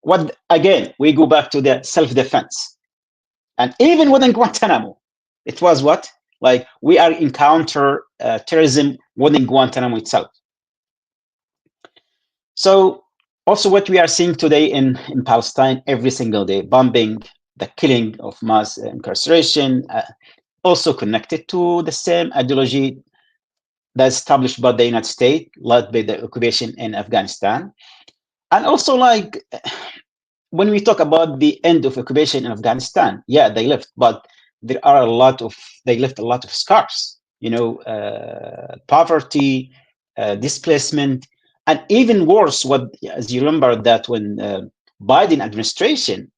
what, again, we go back to the self-defense. And even within Guantanamo, it was what? Like, we are encounter terrorism within Guantanamo itself. So also what we are seeing today in Palestine every single day, bombing, the killing of mass incarceration, also connected to the same ideology that's established by the United States, led by the occupation in Afghanistan. And also, like, when we talk about the end of occupation in Afghanistan, yeah, they left, but they left a lot of scars, poverty, displacement, and even worse, as you remember that when Biden administration,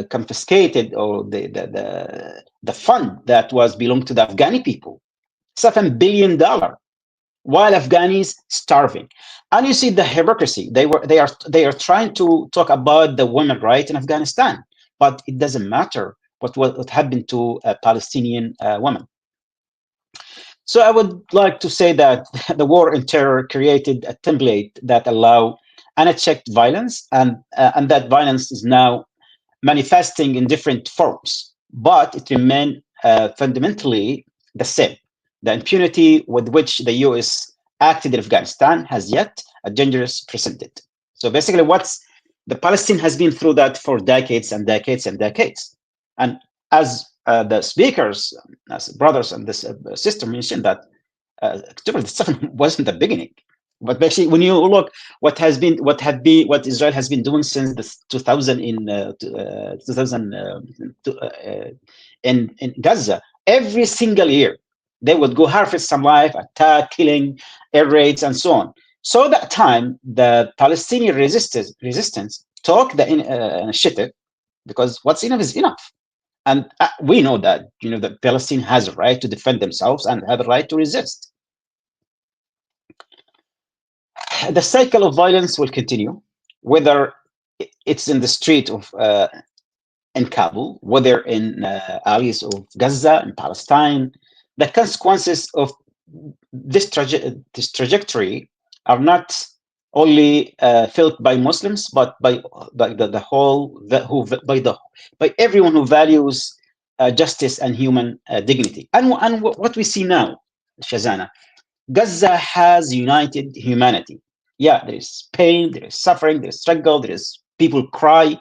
confiscated or the fund that was belonged to the Afghani people, $7 billion, while Afghanis starving. And you see the hypocrisy. They are trying to talk about the women's rights in Afghanistan, but it doesn't matter what happened to Palestinian women. So I would like to say that the war in terror created a template that allow unchecked violence, and that violence is now manifesting in different forms, but it remains fundamentally the same. The impunity with which the US acted in Afghanistan has yet a dangerous precedent. So basically, the Palestine has been through that for decades and decades and decades. And as the speakers, as brothers and this sister mentioned, that October the 7th wasn't the beginning. But basically, when you look what Israel has been doing since the 2000 in Gaza, every single year they would go harvest some life, attack, killing, air raids, and so on. So that time, the Palestinian resistance took the initiative, because what's enough is enough. And we know that, that Palestine has a right to defend themselves and have a right to resist. The cycle of violence will continue, whether it's in the street of in Kabul, whether in alleys of Gaza and Palestine. The consequences of this trajectory are not only felt by Muslims, but by everyone who values justice and human dignity. And what we see now, Shazana, Gaza has united humanity. Yeah, there is pain, there is suffering, there is struggle, there is people cry.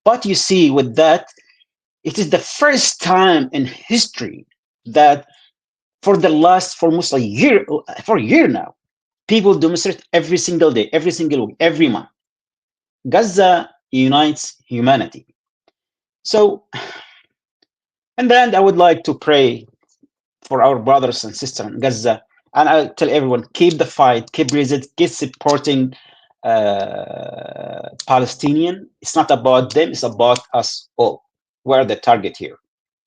But you see, with that, it is the first time in history that for almost a year now, people demonstrate every single day, every single week, every month. Gaza unites humanity. So, in the end, I would like to pray for our brothers and sisters in Gaza. And I tell everyone, keep the fight, keep resisting, keep supporting Palestinian. It's not about them, it's about us all. We're the target here.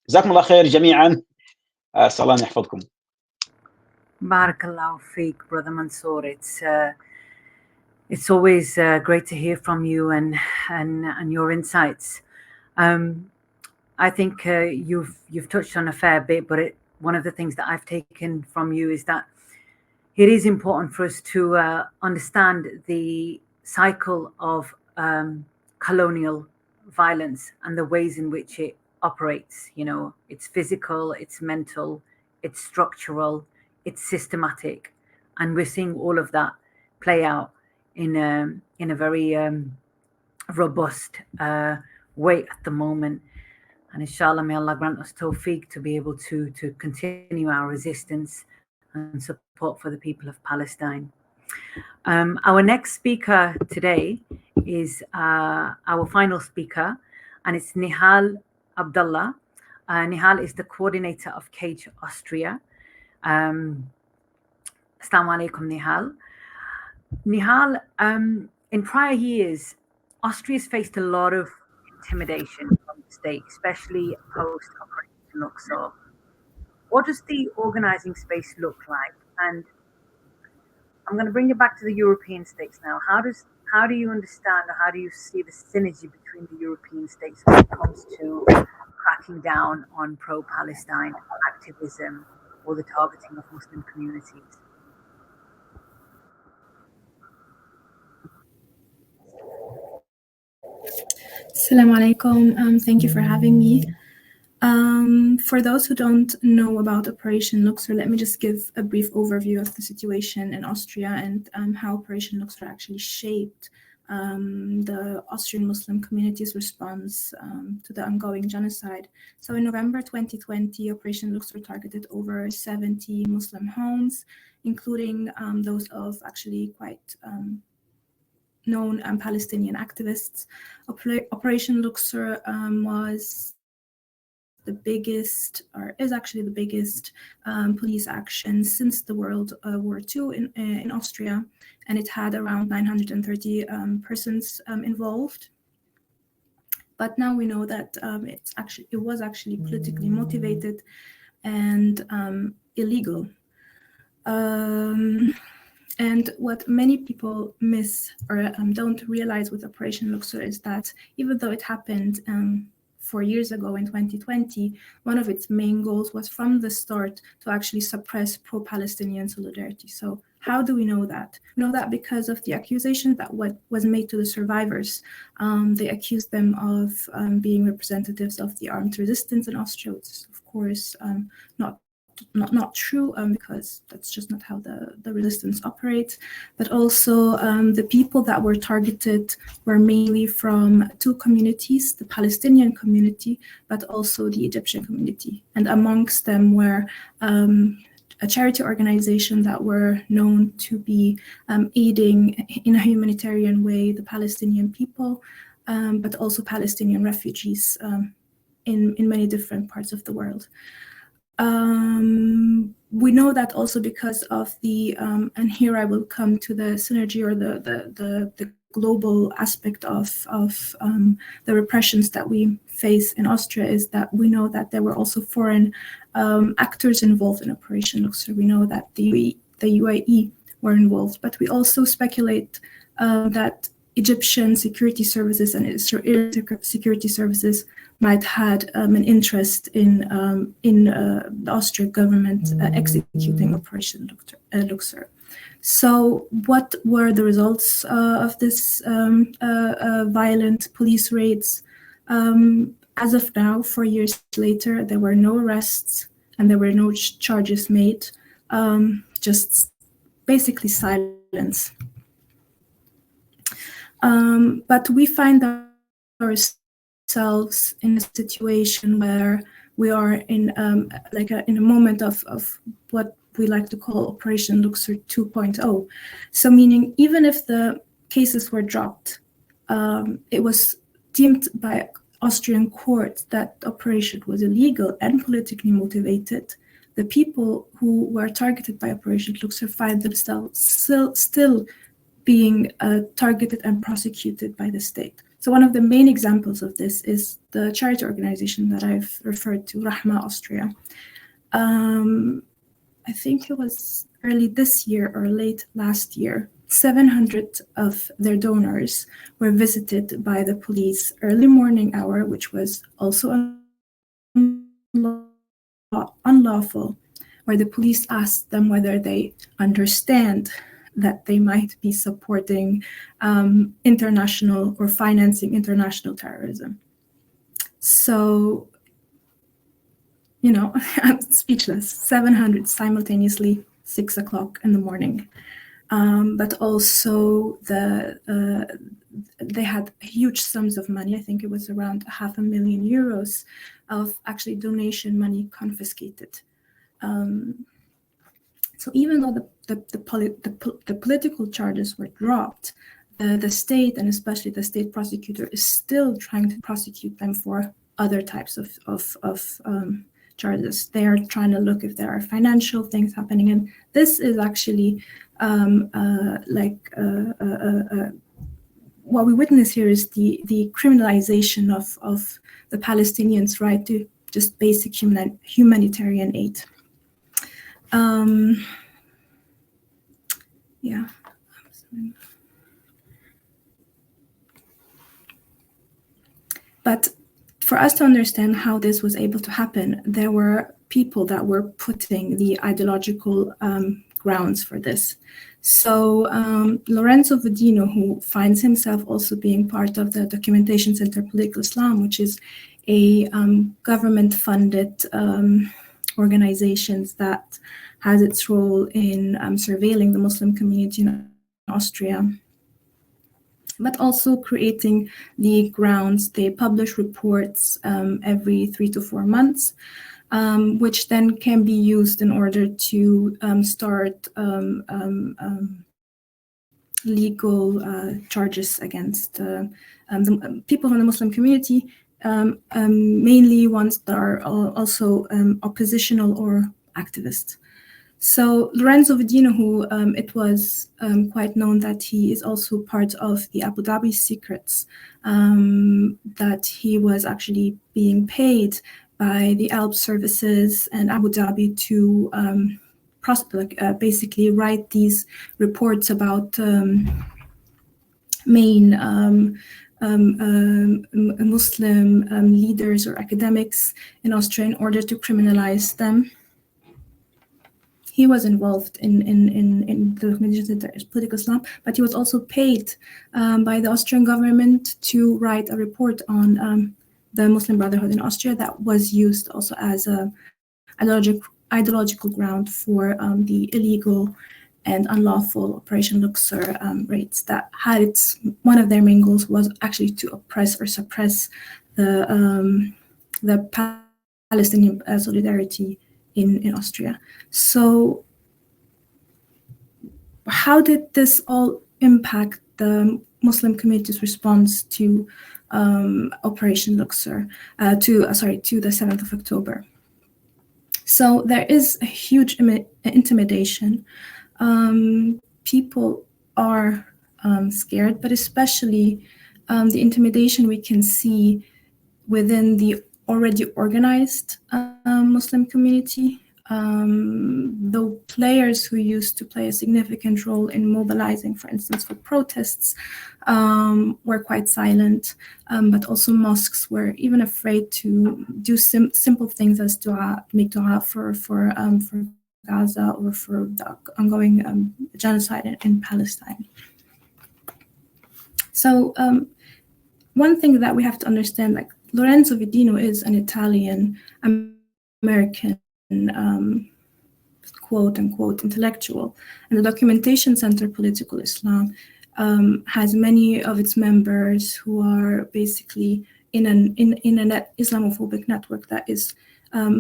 جزاكم الله خير جميعا. الله يحفظكم. Barakallahu feek, Brother Mansour. It's always great to hear from you and your insights. I think you've touched on a fair bit, but one of the things that I've taken from you is that it is important for us to understand the cycle of colonial violence and the ways in which it operates. It's physical, it's mental, it's structural, it's systematic, and we're seeing all of that play out in a very robust way at the moment. And inshallah, may Allah grant us tawfiq to be able to continue our resistance and support for the people of Palestine. Our next speaker today is our final speaker, and it's Nihal Abdullah. Nihal is the coordinator of Cage Austria. Assalamu alaikum, Nihal. Nihal, in prior years, Austria's faced a lot of intimidation from the state, especially post Operation Luxor. What does the organizing space look like? And I'm going to bring you back to the European states now. How do you understand, or how do you see the synergy between the European states when it comes to cracking down on pro-Palestine activism or the targeting of Muslim communities? Assalamu alaikum. Thank you for having me. For those who don't know about Operation Luxor, let me just give a brief overview of the situation in Austria and how Operation Luxor actually shaped the Austrian Muslim community's response to the ongoing genocide. So in November 2020, Operation Luxor targeted over 70 Muslim homes, including those of actually quite known Palestinian activists. Operation Luxor was the biggest, or is actually the biggest, police action since the World War II in Austria, and it had around 930 persons involved. But now we know that it was actually politically motivated and illegal. And what many people miss or don't realize with Operation Luxor is that even though it happened 4 years ago in 2020, one of its main goals was from the start to actually suppress pro-Palestinian solidarity. So How do we know that? We know that because of the accusation that was made to the survivors. They accused them of being representatives of the armed resistance in Austria, which is, of course, not true, because that's just not how the resistance operates. But also the people that were targeted were mainly from two communities, the Palestinian community, but also the Egyptian community. And amongst them were a charity organization that were known to be aiding in a humanitarian way the Palestinian people, but also Palestinian refugees in many different parts of the world. We know that also because of the, and here I will come to the synergy or the global aspect of the repressions that we face in Austria, is that we know that there were also foreign actors involved in Operation Luxor. We know that the UAE were involved, but we also speculate that Egyptian security services and Israeli security services might had an interest in the Austrian government executing Operation Luxor. So what were the results of this violent police raids? As of now, 4 years later, there were no arrests and there were no charges made, just basically silence. But we find ourselves in a situation where we are in in a moment of what we like to call Operation Luxor 2.0. So meaning even if the cases were dropped, it was deemed by Austrian courts that the operation was illegal and politically motivated. The people who were targeted by Operation Luxor find themselves still being targeted and prosecuted by the state. So one of the main examples of this is the charity organization that I've referred to, Rahma Austria. I think it was early this year or late last year, 700 of their donors were visited by the police early morning hour, which was also unlawful, where the police asked them whether they understand that they might be supporting international or financing international terrorism. So, you know, I'm speechless. 700 simultaneously, 6 o'clock in the morning. But also they had huge sums of money. I think it was around €500,000 of actually donation money confiscated. So even though the political charges were dropped, the state, and especially the state prosecutor, is still trying to prosecute them for other types of charges. They are trying to look if there are financial things happening, and this is actually what we witness here is the criminalization of the Palestinians' right to just basic humanitarian aid. Yeah. But for us to understand how this was able to happen, there were people that were putting the ideological grounds for this. So Lorenzo Vedino, who finds himself also being part of the Documentation Center Political Islam, which is a government-funded organizations that has its role in surveilling the Muslim community in Austria, but also creating the grounds. They publish reports every 3 to 4 months, which then can be used in order to start legal charges against the people from the Muslim community, mainly ones that are also oppositional or activists. So Lorenzo Vedino, who it was quite known that he is also part of the Abu Dhabi secrets, that he was actually being paid by the Alp services and Abu Dhabi to basically write these reports about main Muslim leaders or academics in Austria in order to criminalize them. he was involved in the documentation center as political Islam, but he was also paid by the Austrian government to write a report on the Muslim Brotherhood in Austria that was used also as a ideological ground for the illegal and unlawful Operation Luxor raids that had one of their main goals was actually to oppress or suppress the Palestinian solidarity in Austria. So how did this all impact the Muslim community's response to Operation Luxor, to the 7th of October? So there is a huge intimidation. People are scared, but especially the intimidation we can see within the already organized Muslim community. The players who used to play a significant role in mobilizing, for instance, for protests, were quite silent, but also mosques were even afraid to do simple things as dua, make dua for Gaza or for the ongoing genocide in Palestine. So one thing that we have to understand, like Lorenzo Vidino is an Italian American quote unquote intellectual, and the Documentation Center Political Islam has many of its members who are basically in an Islamophobic network that is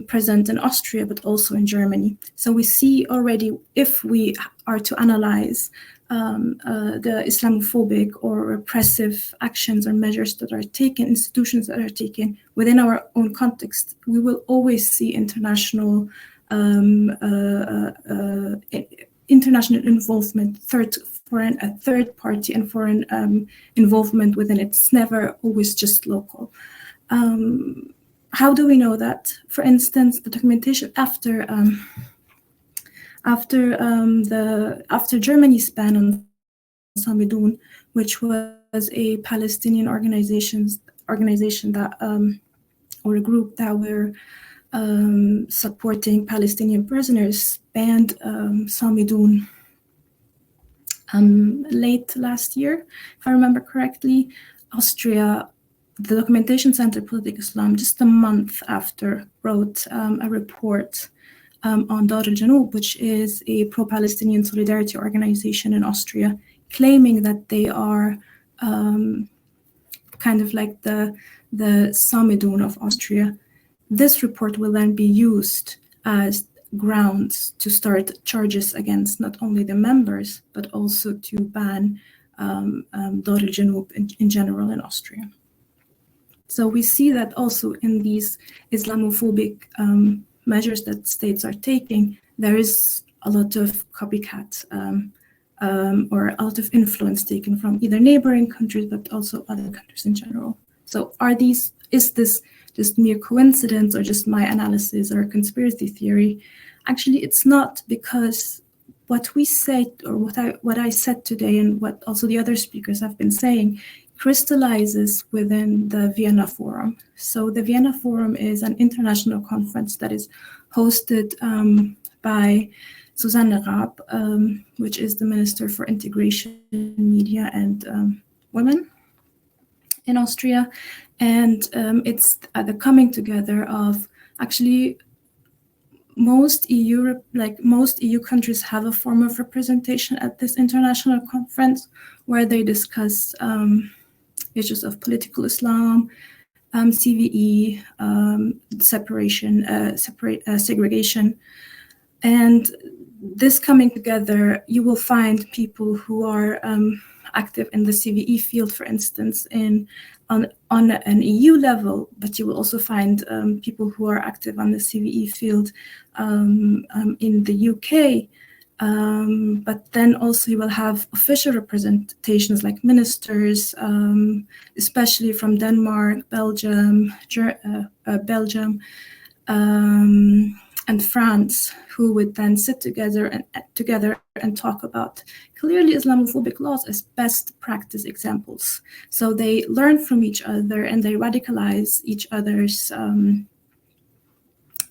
present in Austria, but also in Germany. So we see already, if we are to analyze the Islamophobic or repressive actions or measures that are taken, institutions that are taken within our own context, we will always see international involvement, third party and foreign involvement within it. It's never always just local. How do we know that? For instance, the documentation after Germany's ban on Samidun, which was a Palestinian organization that or a group that were supporting Palestinian prisoners, banned Samidun late last year, if I remember correctly. Austria, the Documentation Center Political Islam, just a month after, wrote a report on Dar al-Janub, which is a pro-Palestinian solidarity organization in Austria, claiming that they are kind of like the Samidun of Austria. This report will then be used as grounds to start charges against not only the members, but also to ban Dar al-Janub in general in Austria. So we see that also in these Islamophobic measures that states are taking, there is a lot of copycat or a lot of influence taken from either neighboring countries, but also other countries in general. So is this just mere coincidence or just my analysis or a conspiracy theory? Actually, it's not, because what we said, or what I said today, and what also the other speakers have been saying, crystallizes within the Vienna Forum. So the Vienna Forum is an international conference that is hosted by Susanne Raab, which is the Minister for Integration, Media and Women in Austria. And it's the coming together of actually most EU countries have a form of representation at this international conference, where they discuss issues of political Islam, CVE, segregation. And this coming together, you will find people who are active in the CVE field, for instance, on an EU level, but you will also find people who are active on the CVE field in the UK. But then also you will have official representations like ministers, especially from Denmark, Belgium, and France, who would then sit together and talk about clearly Islamophobic laws as best practice examples. So they learn from each other and they radicalize each other's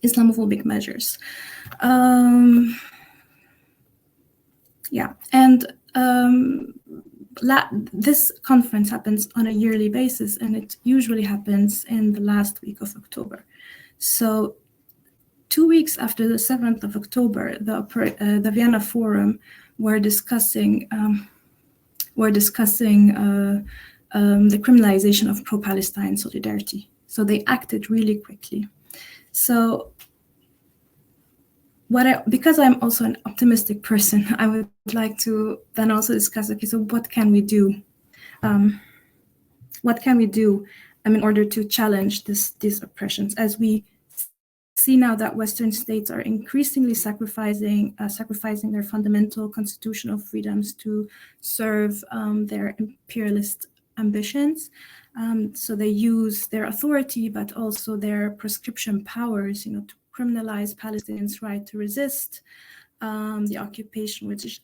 Islamophobic measures. Yeah, and this conference happens on a yearly basis, and it usually happens in the last week of October. So 2 weeks after the 7th of October, the Vienna Forum were discussing the criminalization of pro-Palestine solidarity. So they acted really quickly. So because I'm also an optimistic person, I would like to then also discuss, okay, so what can we do? What can we do in order to challenge these oppressions? As we see now that Western states are increasingly sacrificing their fundamental constitutional freedoms to serve their imperialist ambitions. So they use their authority, but also their prescription powers, to criminalize Palestinians' right to resist the occupation, which is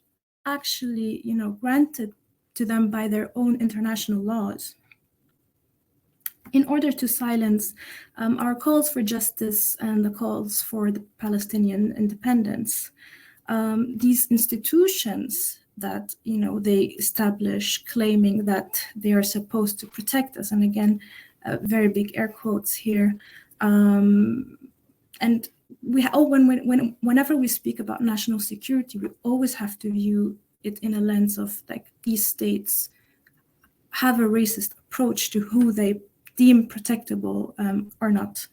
actually, granted to them by their own international laws. In order to silence our calls for justice and the calls for the Palestinian independence, these institutions that they establish, claiming that they are supposed to protect us, and again, very big air quotes here. And whenever we speak about national security, we always have to view it in a lens of these states have a racist approach to who they deem protectable or not.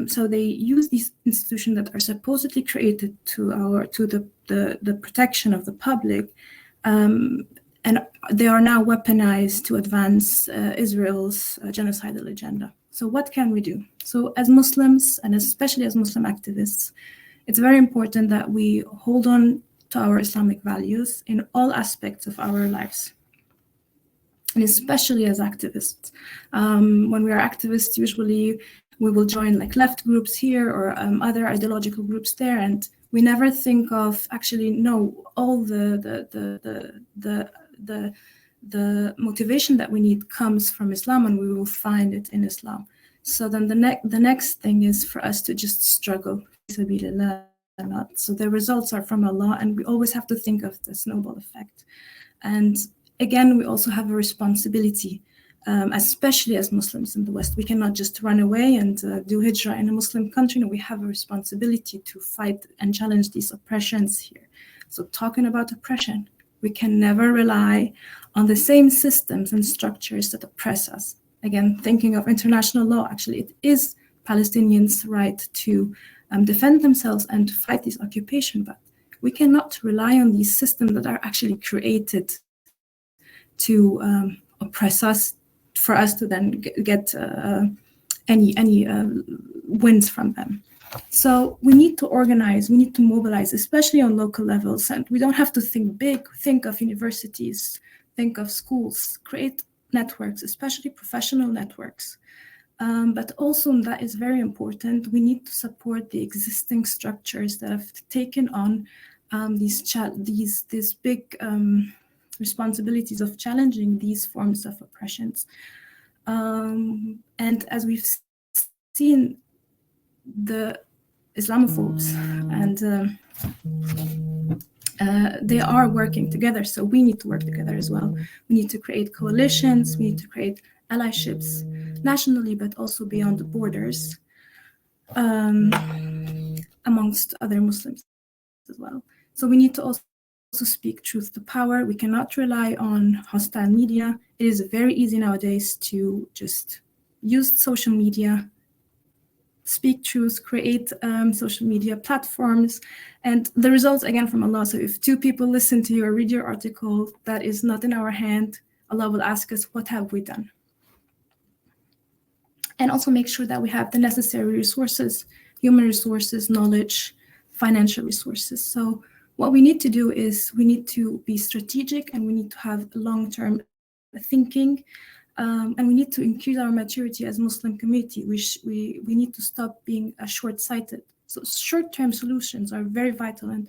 So they use these institutions that are supposedly created to the protection of the public, and they are now weaponized to advance Israel's genocidal agenda. So what can we do? So as Muslims, and especially as Muslim activists, it's very important that we hold on to our Islamic values in all aspects of our lives. And especially as activists. When we are activists, usually we will join left groups here or other ideological groups there, and we never think of all the motivation that we need comes from Islam, and we will find it in Islam. So then the next thing is for us to just struggle. So the results are from Allah, and we always have to think of the snowball effect. And again, we also have a responsibility, especially as Muslims in the West. We cannot just run away and do hijrah in a Muslim country. No, we have a responsibility to fight and challenge these oppressions here. So talking about oppression, we can never rely on the same systems and structures that oppress us. Again, thinking of international law, actually, it is Palestinians' right to defend themselves and to fight this occupation, but we cannot rely on these systems that are actually created to oppress us, for us to then get any wins from them. So we need to organize, we need to mobilize, especially on local levels. And we don't have to think big, think of universities, think of schools, create networks, especially professional networks. But also, and that is very important, we need to support the existing structures that have taken on these big responsibilities of challenging these forms of oppressions. And as we've seen, the Islamophobes and they are working together, so we need to work together as well. We need to create coalitions, we need to create allyships nationally, but also beyond the borders, amongst other Muslims as well. So we need to also speak truth to power. We cannot rely on hostile media. It is very easy nowadays to just use social media, speak truth, create social media platforms, and the results, again, from Allah. So if 2 people listen to you or read your article, that is not in our hand. Allah will ask us, what have we done? And also make sure that we have the necessary resources, human resources, knowledge, financial resources. So what we need to do is we need to be strategic, and we need to have long-term thinking, and we need to increase our maturity as Muslim community. We need to stop being short-sighted. So short-term solutions are very vital, and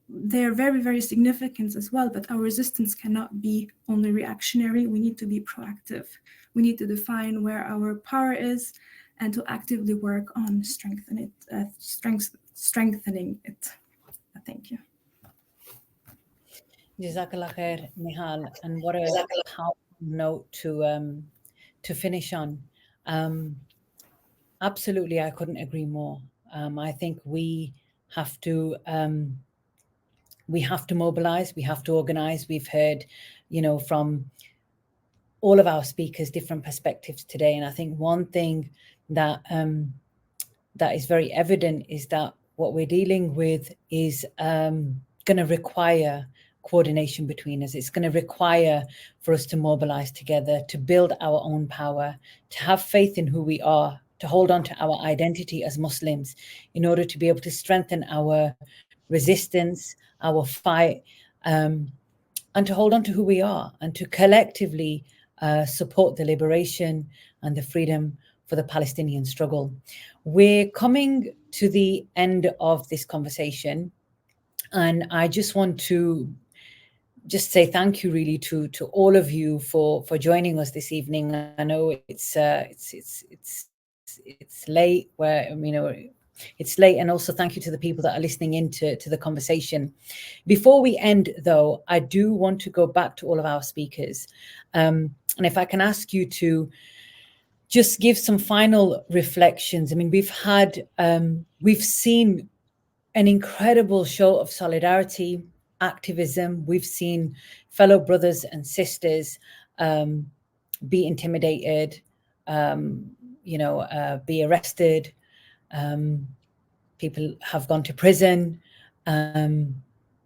they are very, very significant as well, but our resistance cannot be only reactionary. We need to be proactive. We need to define where our power is and to actively work on strengthening it. Thank you. Jazakallah khair, Nihal, and what a powerful note to finish on. Absolutely, I couldn't agree more. I think we have to mobilize, we have to organize. We've heard, from all of our speakers different perspectives today, and I think one thing that that is very evident is that what we're dealing with is going to require coordination between us. It's going to require for us to mobilize together, to build our own power, to have faith in who we are, to hold on to our identity as Muslims in order to be able to strengthen our resistance, our fight, and to hold on to who we are, and to collectively support the liberation and the freedom for the Palestinian struggle. We're coming to the end of this conversation, and I just want to just say thank you really to all of you for joining us this evening. I know it's late, it's late, and also thank you to the people that are listening in to the conversation. Before we end, though, I do want to go back to all of our speakers, and if I can ask you to just give some final reflections. I mean, we've seen an incredible show of solidarity, activism. We've seen fellow brothers and sisters be intimidated, be arrested. People have gone to prison.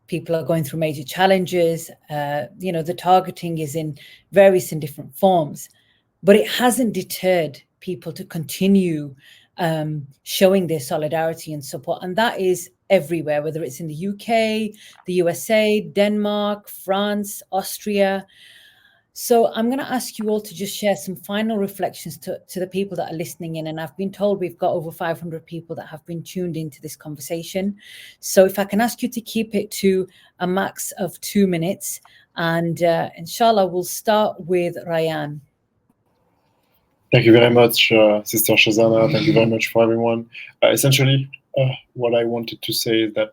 People are going through major challenges. The targeting is in various and different forms, but it hasn't deterred people to continue showing their solidarity and support. And that is everywhere, whether it's in the UK, the USA, Denmark, France, Austria. So I'm going to ask you all to just share some final reflections to the people that are listening in. And I've been told we've got over 500 people that have been tuned into this conversation. So if I can ask you to keep it to a max of 2 minutes, and inshallah, we'll start with Rayan. Thank you very much, Sister Shazana. Thank you very much for everyone. Essentially, what I wanted to say is that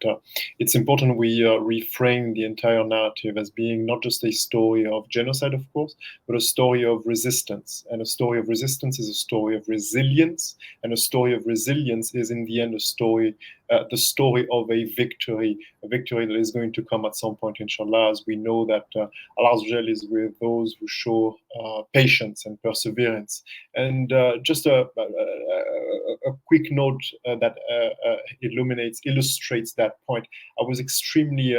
it's important we reframe the entire narrative as being not just a story of genocide, of course, but a story of resistance. And a story of resistance is a story of resilience. And a story of resilience is, in the end, the story of a victory that is going to come at some point, inshallah, as we know that Allah is with those who show patience and perseverance. And just a quick note that illustrates that point. I was extremely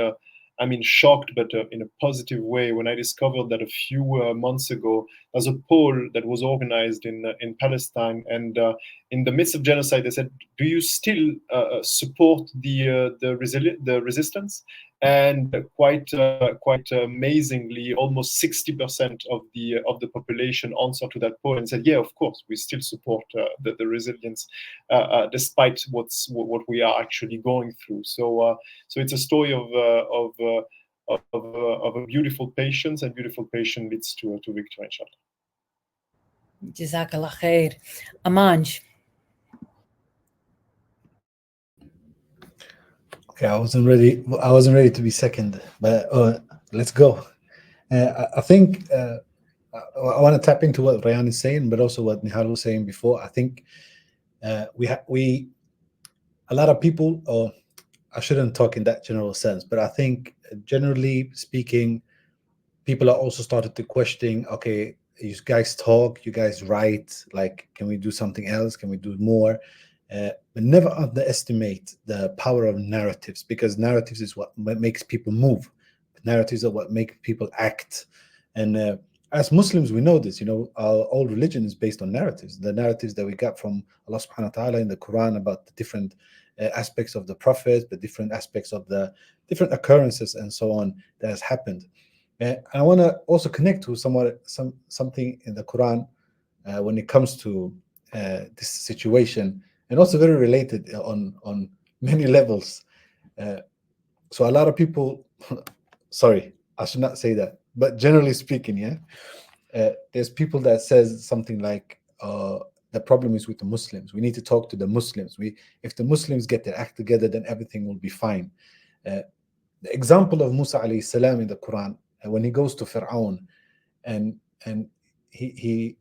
shocked, but in a positive way, when I discovered that a few months ago, there's a poll that was organized in Palestine, and in the midst of genocide, they said, "Do you still support the resistance?" And quite amazingly, almost 60% of the population answered to that poll and said, "Yeah, of course, we still support the resilience, despite what we are actually going through." So it's a story of a beautiful patience, and beautiful patience leads to victory, inshallah. Jazakallah khair. Amanj. Okay, I wasn't ready to be second, but let's go. I think I want to tap into what Rayan is saying, but also what Nihal was saying before. I think a lot of people, or I shouldn't talk in that general sense, but I think generally speaking, people are also started to question, okay, you guys talk, you guys write, like, can we do something else? Can we do more? But never underestimate the power of narratives, because narratives is what makes people move. Narratives are what make people act. And as Muslims, we know this, our old religion is based on narratives. The narratives that we got from Allah subhanahu wa ta'ala in the Quran about the different aspects of the Prophet, the different aspects of the different occurrences and so on that has happened. And I want to also connect to something in the Quran when it comes to this situation, and also very related on many levels. So a lot of people, sorry, I should not say that, but generally speaking, there's people that says something like, the problem is with the Muslims. We need to talk to the Muslims. If the Muslims get their act together, then everything will be fine. The example of Musa alayhi salam in the Quran, when he goes to Fir'aun and he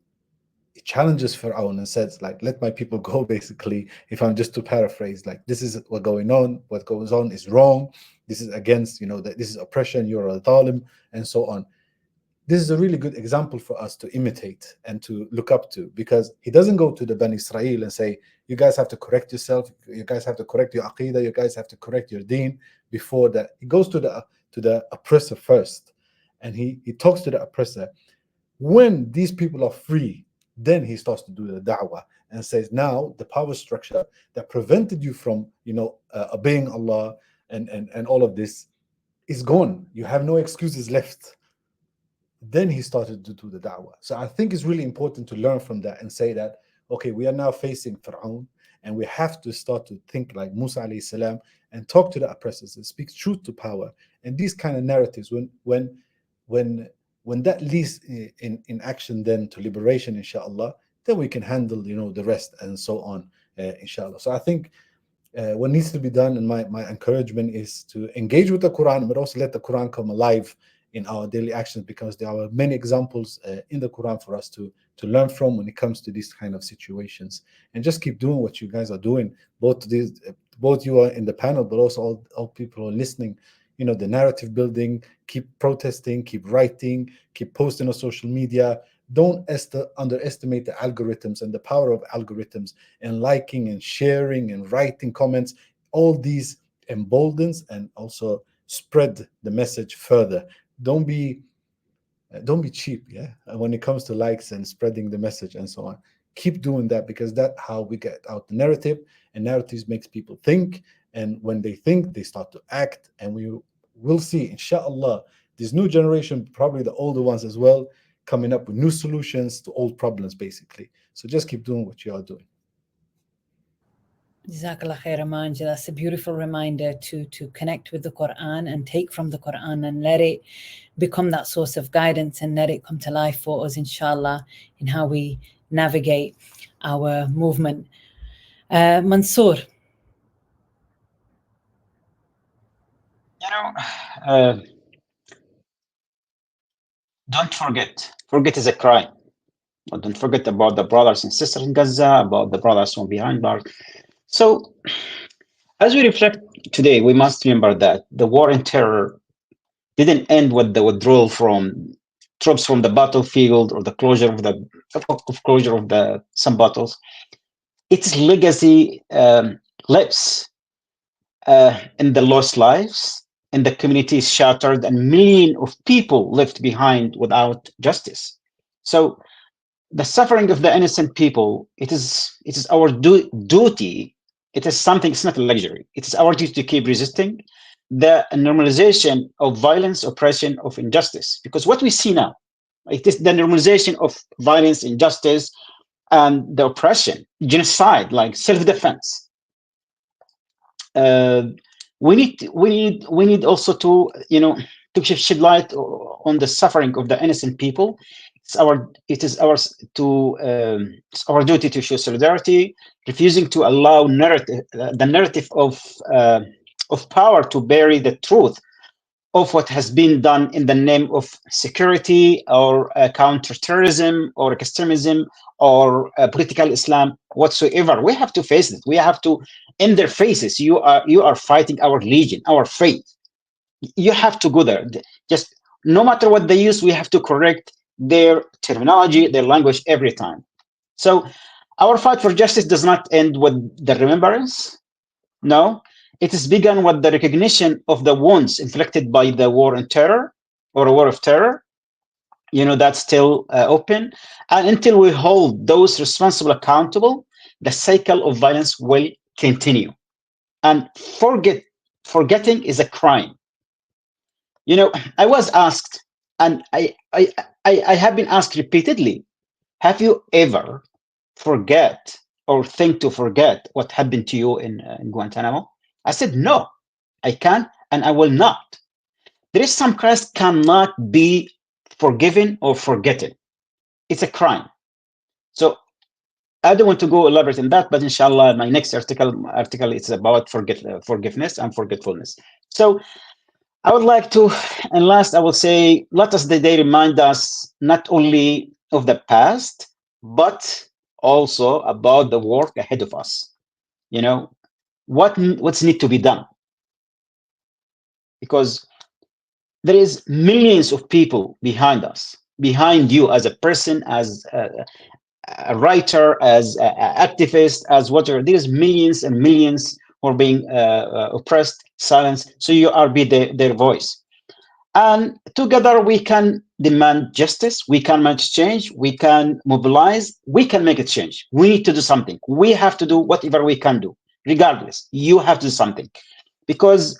challenges Fir'aun and says, like, let my people go, basically, if I'm just to paraphrase, like, this is what goes on is wrong, this is against, that this is oppression, you're a zalim, and so on. This is a really good example for us to imitate and to look up to, because he doesn't go to the Bani Israel and say, you guys have to correct yourself, you guys have to correct your aqidah, you guys have to correct your deen. Before that, he goes to the oppressor first, and he talks to the oppressor. When these people are free, then he starts to do the da'wah and says, now the power structure that prevented you from obeying Allah and all of this is gone. You have no excuses left. Then he started to do the da'wah. So I think it's really important to learn from that and say that, okay, we are now facing Fir'aun, and we have to start to think like Musa alayhi salam and talk to the oppressors and speak truth to power. And these kind of narratives, when that leads in action then to liberation, inshallah, then we can handle the rest and so on, inshallah. So I think what needs to be done, and my encouragement, is to engage with the Quran, but also let the Quran come alive in our daily actions, because there are many examples in the Quran for us to learn from when it comes to these kind of situations. And just keep doing what you guys are doing, both you are in the panel, but also all people who are listening. The narrative building, keep protesting, keep writing, keep posting on social media. Don't underestimate the algorithms and the power of algorithms, and liking and sharing and writing comments. All these emboldens and also spread the message further. Don't be cheap, when it comes to likes and spreading the message and so on. Keep doing that, because that's how we get out the narrative, and narratives makes people think, and when they think, they start to act, and we will see, inshallah, this new generation, probably the older ones as well, coming up with new solutions to old problems, basically. So just keep doing what you are doing. Jazakallah khair, Manja. That's a beautiful reminder to connect with the Quran and take from the Quran and let it become that source of guidance, and let it come to life for us, inshallah, in how we navigate our movement. Mansoor. Don't forget. Forget is a crime. But don't forget about the brothers and sisters in Gaza, about the brothers from behind bars. So, as we reflect today, we must remember that the war in terror didn't end with the withdrawal from troops from the battlefield or the closure of some battles. Its legacy lives in the lost lives, in the communities shattered, and millions of people left behind without justice. So the suffering of the innocent people, it is our duty. It is something, it's not a luxury. It is our duty to keep resisting the normalization of violence, oppression, of injustice. Because what we see now, it is the normalization of violence, injustice, and the oppression, genocide, like self-defense. We need also to shed light on the suffering of the innocent people. It's our duty to show solidarity, refusing to allow the narrative of power to bury the truth of what has been done in the name of security or counterterrorism or extremism or political Islam whatsoever. We have to face it. We have to, in their faces, you are fighting our religion, our faith. You have to go there. Just no matter what they use, we have to correct their terminology, their language every time. So our fight for justice does not end with the remembrance. No, it is begun with the recognition of the wounds inflicted by the war on terror, or a war of terror. That's still open. And until we hold those responsible accountable, the cycle of violence will continue. And forgetting is a crime. I was asked, and I have been asked repeatedly, have you ever forget or think to forget what happened to you in Guantanamo? I said, no, I can't, and I will not. There is some crimes cannot be forgiven or forgotten. It's a crime. So I don't want to go elaborate on that, but inshallah, my next article is about forgiveness and forgetfulness. So I would like to, and last I will say, let us today remind us not only of the past, but also about the work ahead of us. You know, what's need to be done, because there is millions of people behind us, behind you as a person, as a writer, as an activist, as whatever. There's millions and millions who are being oppressed, silenced. So you are be their voice. And together we can demand justice, we can make change, we can mobilize, we can make a change. We need to do something. We have to do whatever we can do, regardless. You have to do something. Because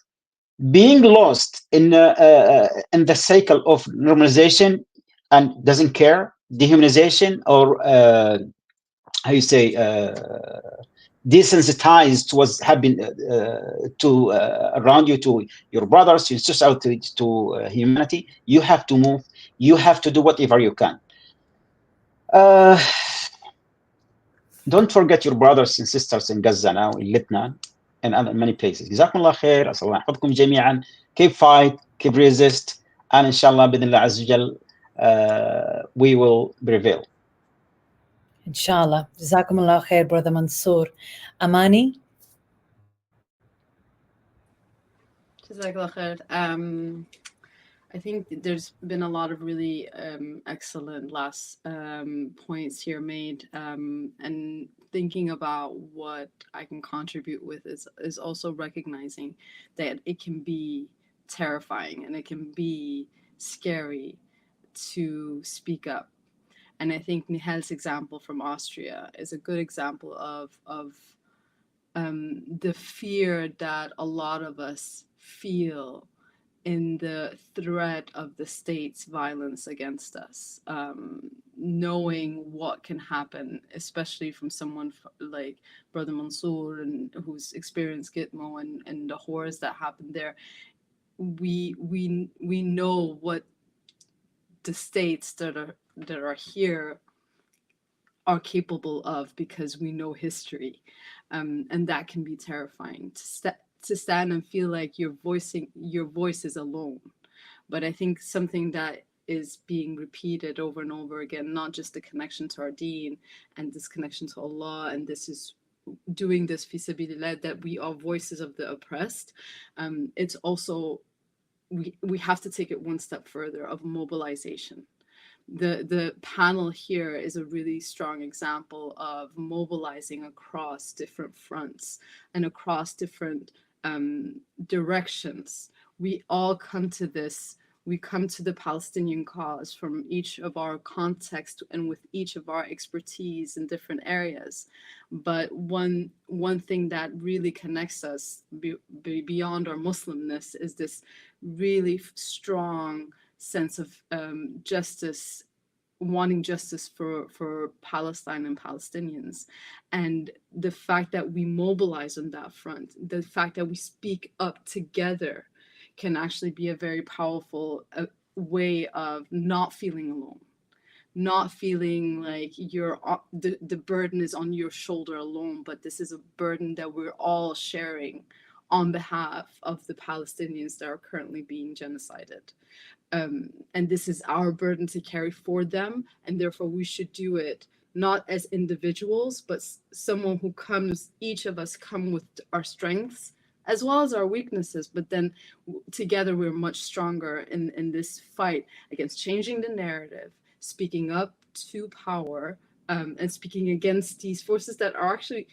being lost in the cycle of normalization and doesn't care, dehumanization, or how you say, desensitized to what's happening to around you, to your brothers, to society, to humanity. You have to move. You have to do whatever you can. Don't forget your brothers and sisters in Gaza now, in Lebanon, and other many places. جزاكم الله خير. أسأل الله يحفظكم جميعا. Keep fight, keep resist, and inshallah بإذن الله عز وجل we will prevail. Inshallah. Jazakumullah khair, Brother Mansoor. Amani? Jazakallah khair. I think there's been a lot of really excellent last points here made, and thinking about what I can contribute with is also recognizing that it can be terrifying and it can be scary to speak up. And I think Nihal's example from Austria is a good example of the fear that a lot of us feel in the threat of the state's violence against us, knowing what can happen, especially from someone like Brother Mansoor, and who's experienced Gitmo and the horrors that happened there. We know what the states that are here are capable of, because we know history, and that can be terrifying to stand and feel like your voice is alone. But I think something that is being repeated over and over again, not just the connection to our deen and this connection to Allah, and this is doing this fi sabilillah, that we are voices of the oppressed. It's also, we have to take it one step further of mobilization. The panel here is a really strong example of mobilizing across different fronts and across different directions. We all come to this. We come to the Palestinian cause from each of our context and with each of our expertise in different areas. But one thing that really connects us beyond our Muslimness is this really strong sense of justice, wanting justice for Palestine and Palestinians. And the fact that we mobilize on that front, the fact that we speak up together, can actually be a very powerful way of not feeling alone, not feeling like the burden is on your shoulder alone, but this is a burden that we're all sharing on behalf of the Palestinians that are currently being genocided. And this is our burden to carry for them, and therefore we should do it not as individuals, but someone who comes, each of us come with our strengths as well as our weaknesses, but then together we're much stronger in this fight against changing the narrative, speaking up to power, and speaking against these forces that are actually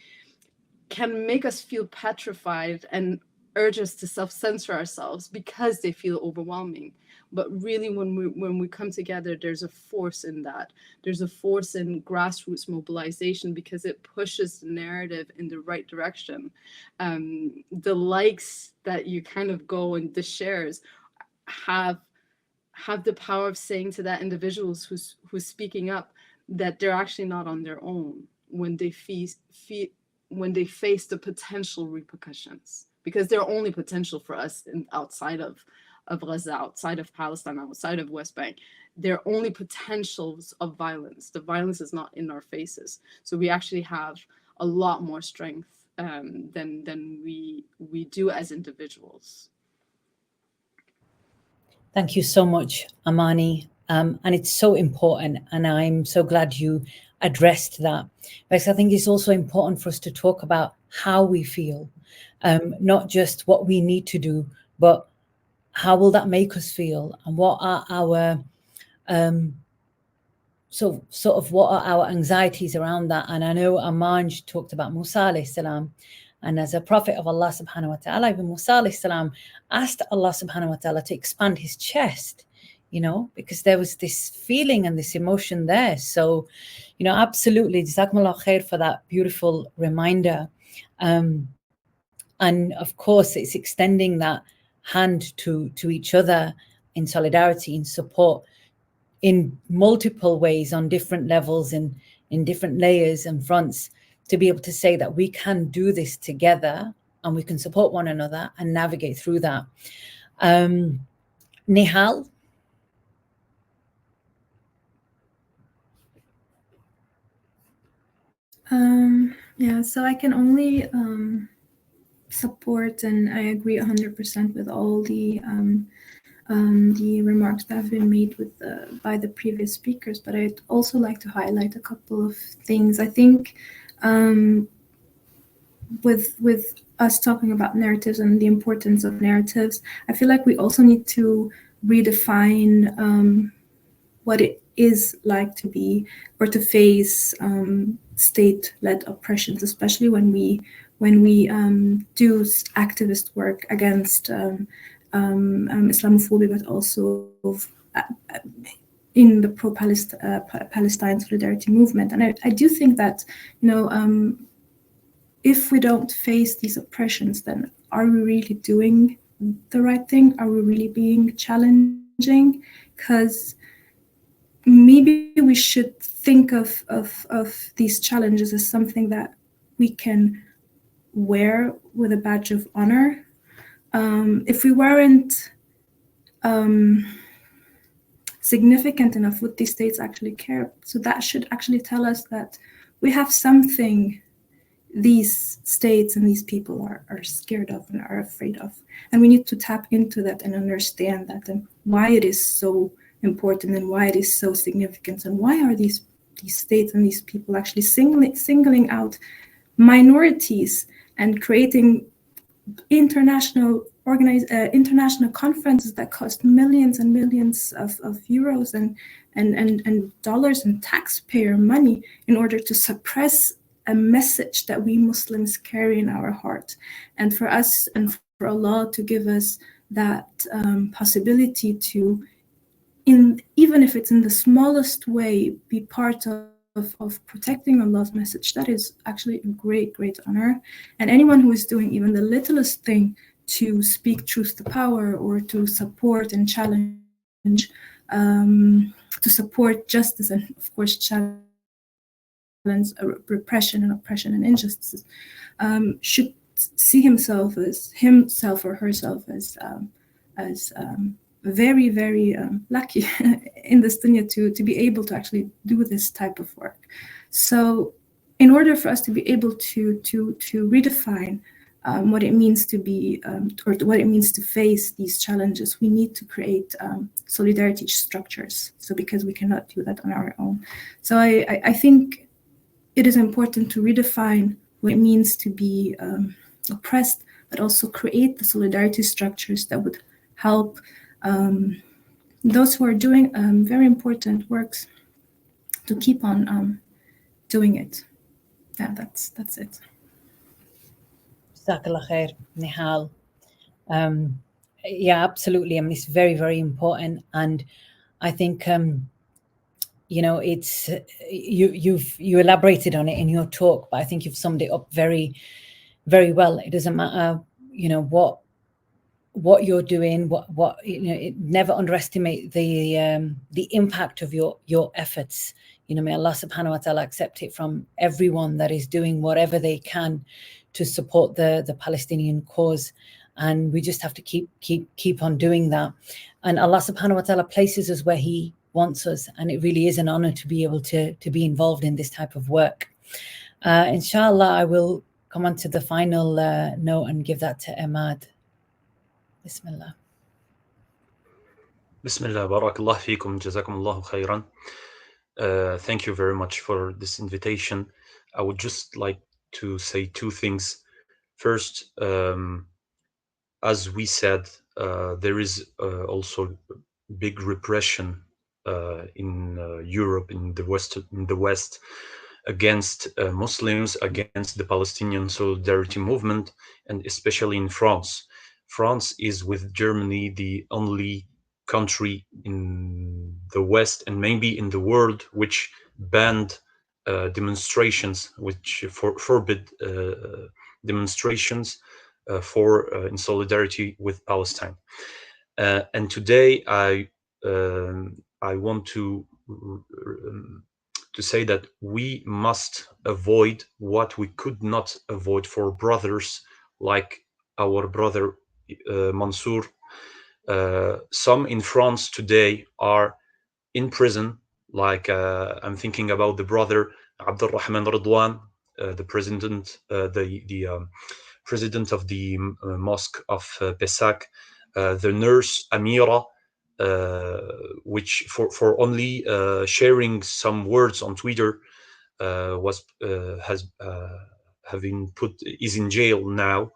can make us feel petrified and urge us to self-censor ourselves because they feel overwhelming. But really, when we come together, there's a force in that. There's a force in grassroots mobilization because it pushes the narrative in the right direction. The likes that you kind of go and the shares have the power of saying to that individuals who's speaking up that they're actually not on their own when they face the potential repercussions, because they're only potential for us outside of Gaza, outside of Palestine, outside of West Bank. They're only potentials of violence. The violence is not in our faces. So we actually have a lot more strength than we do as individuals. Thank you so much, Amani. And it's so important, and I'm so glad you addressed that, because I think it's also important for us to talk about how we feel, not just what we need to do, but how will that make us feel, and what are our what are our anxieties around that. And I know Amanj talked about Musa alayhi salam, and as a prophet of Allah subhanahu wa ta'ala, even Musa alayhi salam asked Allah subhanahu wa ta'ala to expand his chest, you know, because there was this feeling and this emotion there. So, you know, absolutely, jazakumullah khair for that beautiful reminder. And of course, it's extending that hand to each other in solidarity, in support, in multiple ways, on different levels, and in different layers and fronts, to be able to say that we can do this together and we can support one another and navigate through that. Nihal? Yeah, so I can only support, and I agree 100% with all the remarks that have been made by the previous speakers, but I'd also like to highlight a couple of things. I think with us talking about narratives and the importance of narratives, I feel like we also need to redefine what it is like to be or to face state-led oppressions, especially when we do activist work against Islamophobia, but also in the pro-Palestine solidarity movement. And I do think that, you know, if we don't face these oppressions, then are we really doing the right thing? Are we really being challenging? Because maybe we should think of these challenges as something that we can wear with a badge of honor. If we weren't significant enough, would these states actually care? So that should actually tell us that we have something these states and these people are scared of and are afraid of. And we need to tap into that and understand that, and why it is so important and why it is so significant, and why are these states and these people actually singling out minorities and creating international conferences that cost millions and millions of euros and dollars and taxpayer money in order to suppress a message that we Muslims carry in our heart. And for us and for Allah to give us that possibility to, even if it's in the smallest way, be part of protecting Allah's message, that is actually a great honor. And anyone who is doing even the littlest thing to speak truth to power, or to support and challenge, to support justice, and of course challenge repression and oppression and injustices, should see himself or herself as very, very lucky in this dunya to be able to actually do this type of work. So in order for us to be able to redefine what it means to be, or what it means to face these challenges, we need to create solidarity structures. So because we cannot do that on our own. So I think it is important to redefine what it means to be oppressed, but also create the solidarity structures that would help those who are doing very important works to keep on doing it. Yeah, that's it. Jazakallah khair, Nihal. Yeah, absolutely. I mean, it's very, very important. And I think, you know, it's you elaborated on it in your talk, but I think you've summed it up very, very well. It doesn't matter, you know, what you're doing, what you know, never underestimate the impact of your efforts. You know, may Allah subhanahu wa ta'ala accept it from everyone that is doing whatever they can to support the Palestinian cause. And we just have to keep on doing that. And Allah subhanahu wa ta'ala places us where He wants us, and it really is an honor to be able to be involved in this type of work. Inshallah, I will come on to the final note and give that to Ahmad. Bismillah. Bismillah, barakallah fikum, jazakumullahu khairan. Thank you very much for this invitation. I would just like to say two things. First, as we said, there is also big repression in Europe, in the West, against Muslims, against the Palestinian solidarity movement, and especially in France. France is, with Germany, the only country in the West and maybe in the world which banned demonstrations, which forbid demonstrations in solidarity with Palestine. And today I want to say that we must avoid what we could not avoid for brothers like our brother Mansour. Some in France today are in prison, like I'm thinking about the brother Abdurrahman Ridwan, the president, president of the mosque of Pessac, the nurse Amira, which for only sharing some words on Twitter is in jail now,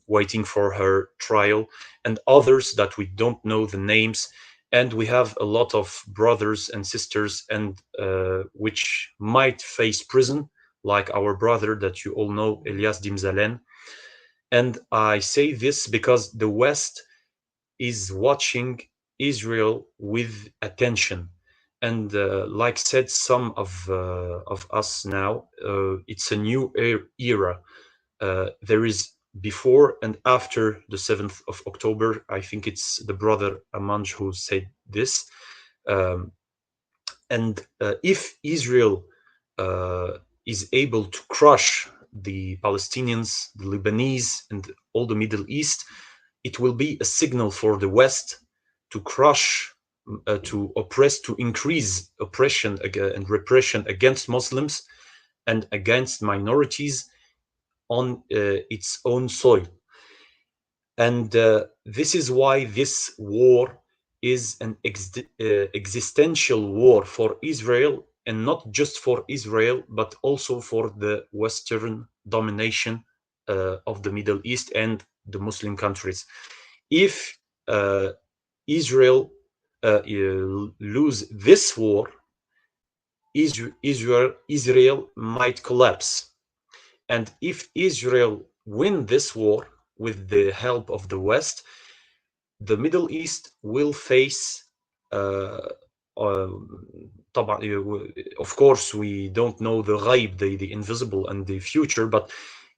waiting for her trial, and others that we don't know the names. And we have a lot of brothers and sisters and which might face prison, like our brother that you all know, Elias Dimzalen. And I say this because the West is watching Israel with attention. And like said some of us now, it's a new era. There is before and after the 7th of October. I think it's the brother Amanj who said this. And if Israel is able to crush the Palestinians, the Lebanese, and all the Middle East, it will be a signal for the West to crush, to oppress, to increase oppression and repression against Muslims and against minorities on its own soil. And this is why this war is an existential war for Israel, and not just for Israel, but also for the Western domination of the Middle East and the Muslim countries. If Israel lose this war, Israel might collapse. And if Israel win this war with the help of the West, the Middle East will face, of course, we don't know the ghaib, the invisible and the future, but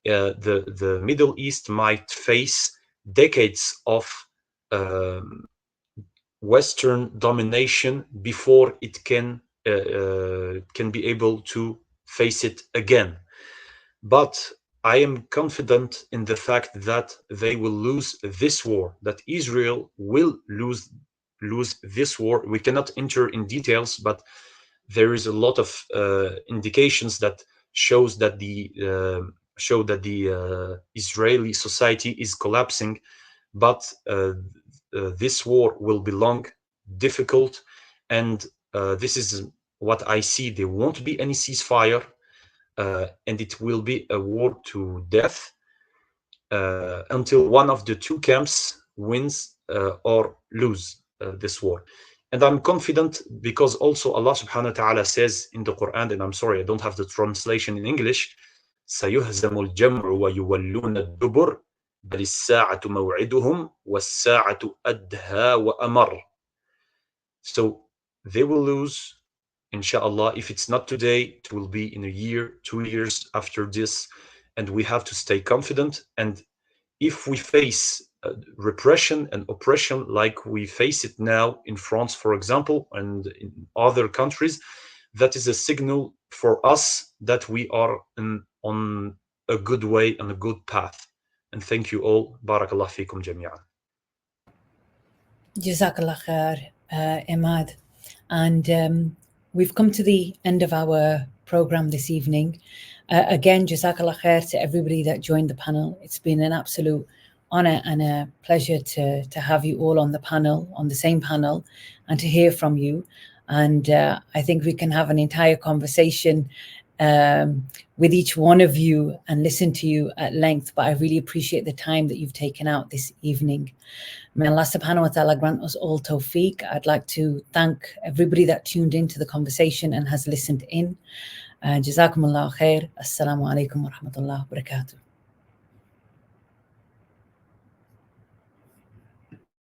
the Middle East might face decades of Western domination before it can be able to face it again. But I am confident in the fact that they will lose this war, that Israel will lose this war. We cannot enter in details, but there is a lot of indications that show that the Israeli society is collapsing. But this war will be long, difficult, and this is what I see. There won't be any ceasefire. And it will be a war to death until one of the two camps wins or lose this war. And I'm confident because also Allah subhanahu wa ta'ala says in the Quran, and I'm sorry, I don't have the translation in English, سَيُهْزَمُ الْجَمْعُ وَيُوَلُّونَ الدُّبُرِ بَلِ السَّاعَةُ مَوْعِدُهُمْ وَالسَّاعَةُ أَدْهَى وَأَمَرُّ. So they will lose, inshallah. If it's not today, it will be in a year, 2 years after this, and we have to stay confident. And if we face repression and oppression like we face it now in France, for example, and in other countries, that is a signal for us that we are on a good way and a good path. And thank you all. Barakallah fikum jami'an. Jazakallah khair, Imad. And we've come to the end of our program this evening. Again, Jazakallah khair to everybody that joined the panel. It's been an absolute honor and a pleasure to have you all on the panel, on the same panel, and to hear from you. And I think we can have an entire conversation with each one of you and listen to you at length, but I really appreciate the time that you've taken out this evening. May Allah subhanahu wa ta'ala grant us all tawfiq. I'd like to thank everybody that tuned into the conversation and has listened in. Jazakumullah khair. Assalamu alaikum wa rahmatullahi wa barakatuh.